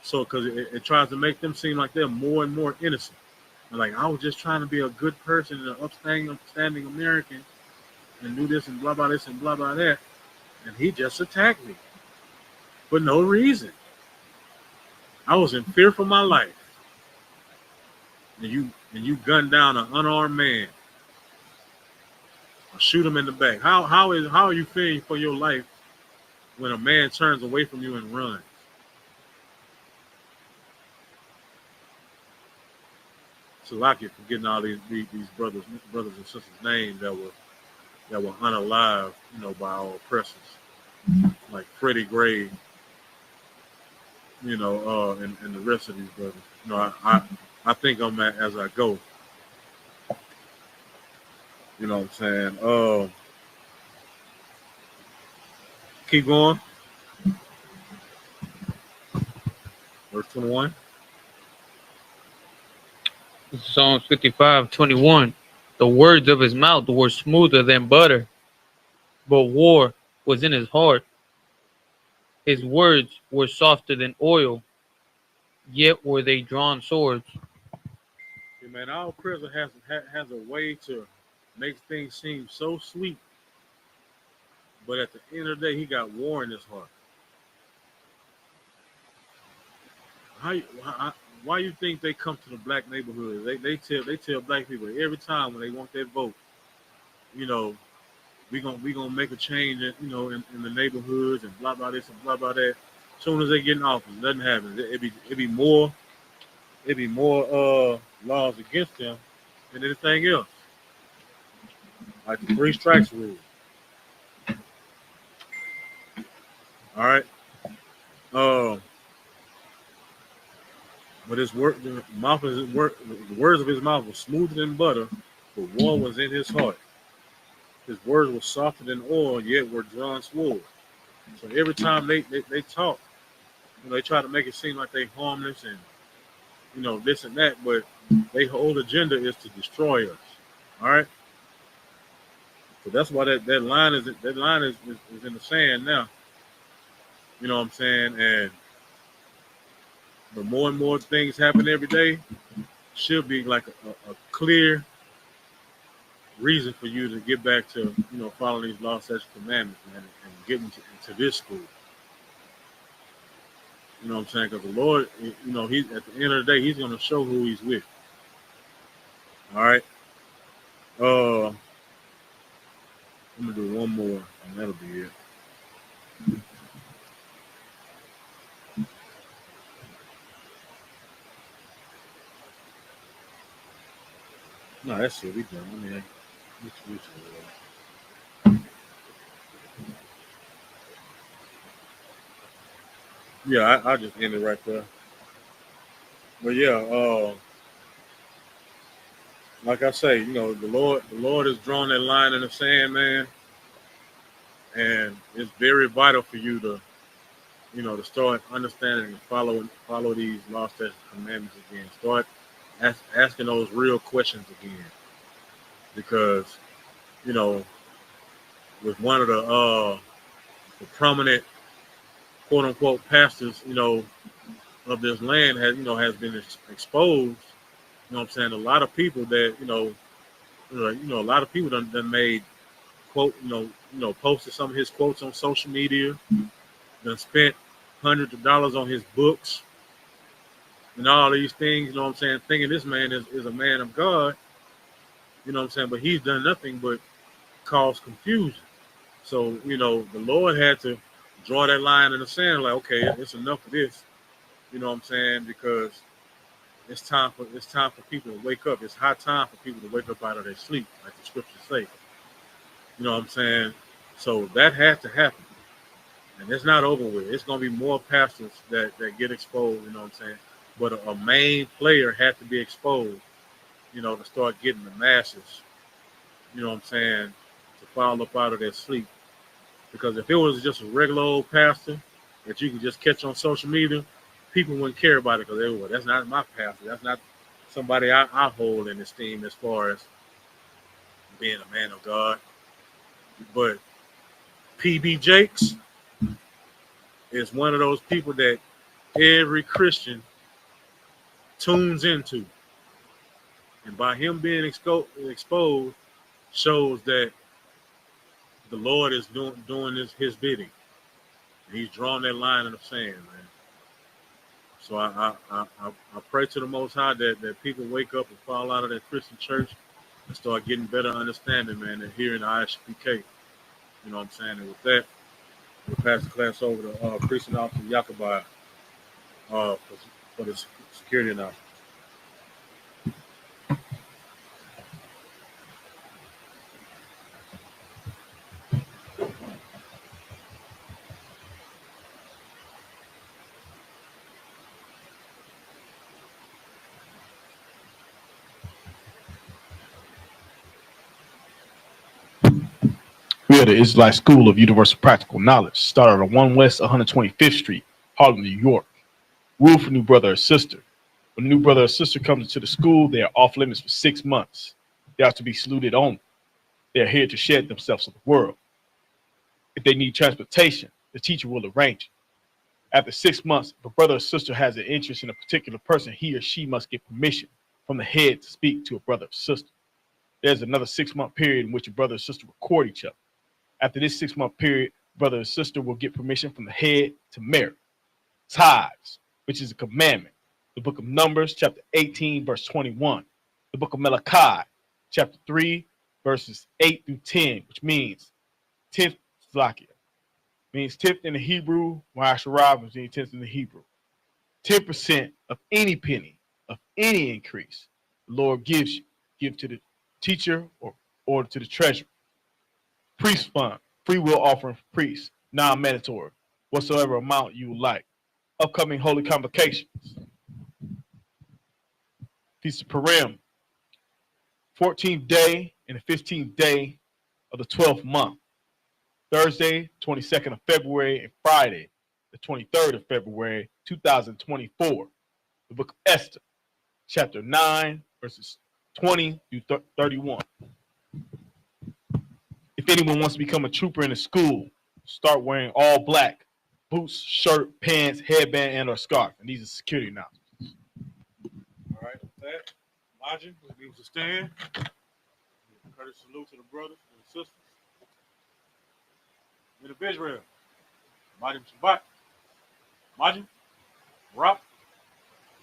[SPEAKER 2] So because it tries to make them seem like they're more and more innocent. And like, I was just trying to be a good person and an upstanding American and do this and blah blah this and blah blah that, and he just attacked me for no reason. I was in fear for my life, and you gun down an unarmed man or shoot him in the back. How are you fearing for your life when a man turns away from you and runs? So I get forgetting all these brothers and sisters' names that were unalive, by our oppressors, like Freddie Gray, and the rest of these brothers. I think I'm at as I go. You know what I'm saying? Keep going. Verse 21.
[SPEAKER 3] Psalms 55:21. The words of his mouth were smoother than butter, but war was in his heart. His words were softer than oil, yet were they drawn swords.
[SPEAKER 2] Yeah, man, our prison has a way to make things seem so sweet, but at the end of the day, he got war in his heart. Why you think they come to the black neighborhood? They tell black people every time when they want their vote, we gonna make a change in the neighborhoods and blah blah this and blah blah that. As soon as they get in office, nothing happens. It be more laws against them than anything else. Like the 3 strikes rule. All right. But the words of his mouth were smoother than butter, but war was in his heart. His words were softer than oil, yet were drawn swords. So every time they talk, they try to make it seem like they harmless and this and that, but their whole agenda is to destroy us. All right. So that's why that line is in the sand now. You know what I'm saying? And the more and more things happen every day, should be like a clear reason for you to get back to following these laws, statutes, commandments, man, and getting into this school. You know what I'm saying? Because the Lord, He's at the end of the day, He's going to show who He's with. All right. I'm gonna do one more, and that'll be it. No, that's it. We done. I mean, Yeah, I just end it right there. But yeah, like I say, the Lord has drawn that line in the sand, man, and it's very vital for you to start understanding and follow these law, statutes, commandments again. Start asking those real questions again, because you know, with one of the prominent quote unquote pastors, of this land has been exposed. You know what I'm saying? A lot of people that a lot of people done made quote, posted some of his quotes on social media, done spent hundreds of dollars on his books and all these things, you know what I'm saying, thinking this man is a man of God, you know what I'm saying, but he's done nothing but cause confusion. So, the Lord had to draw that line in the sand, like, okay, it's enough of this, you know what I'm saying, because it's time for people to wake up. It's high time for people to wake up out of their sleep, like the scriptures say. You know what I'm saying? So that had to happen. And it's not over with. It's gonna be more pastors that get exposed, you know what I'm saying? But a main player had to be exposed, to start getting the masses, you know what I'm saying, to fall up out of their sleep. Because if it was just a regular old pastor that you could just catch on social media, people wouldn't care about it because they were, that's not my pastor. That's not somebody I hold in esteem as far as being a man of God. But PB Jakes is one of those people that every Christian tunes into. And by him being exposed shows that the Lord is doing his bidding. And he's drawing that line in the sand, man. So I pray to the Most High that people wake up and fall out of that Christian church and start getting better understanding, man, and hearing the I.S.U.P.K. You know what I'm saying? And with that, we'll pass the class over to Precinct Officer Yakubai for the security announcement.
[SPEAKER 5] We are the Israelite School of Universal Practical Knowledge, started on 1 West 125th Street, Harlem, New York. Rule for new brother or sister. When a new brother or sister comes into the school, they are off limits for 6 months. They are to be saluted only. They are here to shed themselves of the world. If they need transportation, the teacher will arrange it. After 6 months, if a brother or sister has an interest in a particular person, he or she must get permission from the head to speak to a brother or sister. There's another 6-month period in which a brother or sister will court each other. After this 6-month period, brother or sister will get permission from the head to marry. Tithes, which is a commandment. The book of Numbers, chapter 18, verse 21. The book of Malachi, chapter 3, verses 8 through 10, which means 10th Zlakia. Means 10th in the Hebrew, Mahasharab means 10th in the Hebrew. 10% of any penny, of any increase, the Lord gives you. Give to the teacher or to the treasurer. Priest fund, free will offering for priests, non-mandatory, whatsoever amount you would like. Upcoming holy convocations. Feast of Purim, 14th day and the 15th day of the 12th month. Thursday, 22nd of February, and Friday, the 23rd of February, 2024. The book of Esther, chapter 9, verses 20 through 31. If anyone wants to become a trooper in the school, start wearing all black, boots, shirt, pants, headband, and or scarf. And these are security announcements.
[SPEAKER 2] All right, with that, Lodging, we need to stand. Courteous salute to the brothers and the sisters. Men of Israel, Majim Shabbat, Majim, Rock,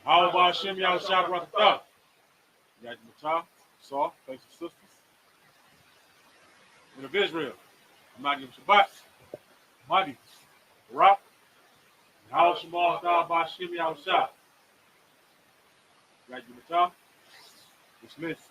[SPEAKER 2] how about Shem Yahushua Barakatah? Yad Matah, Saw, face of sisters. Men of Israel, Majim Shabbat, Majim, Rock, how Shema by Shem Yahushua. Yad Matah, dismissed.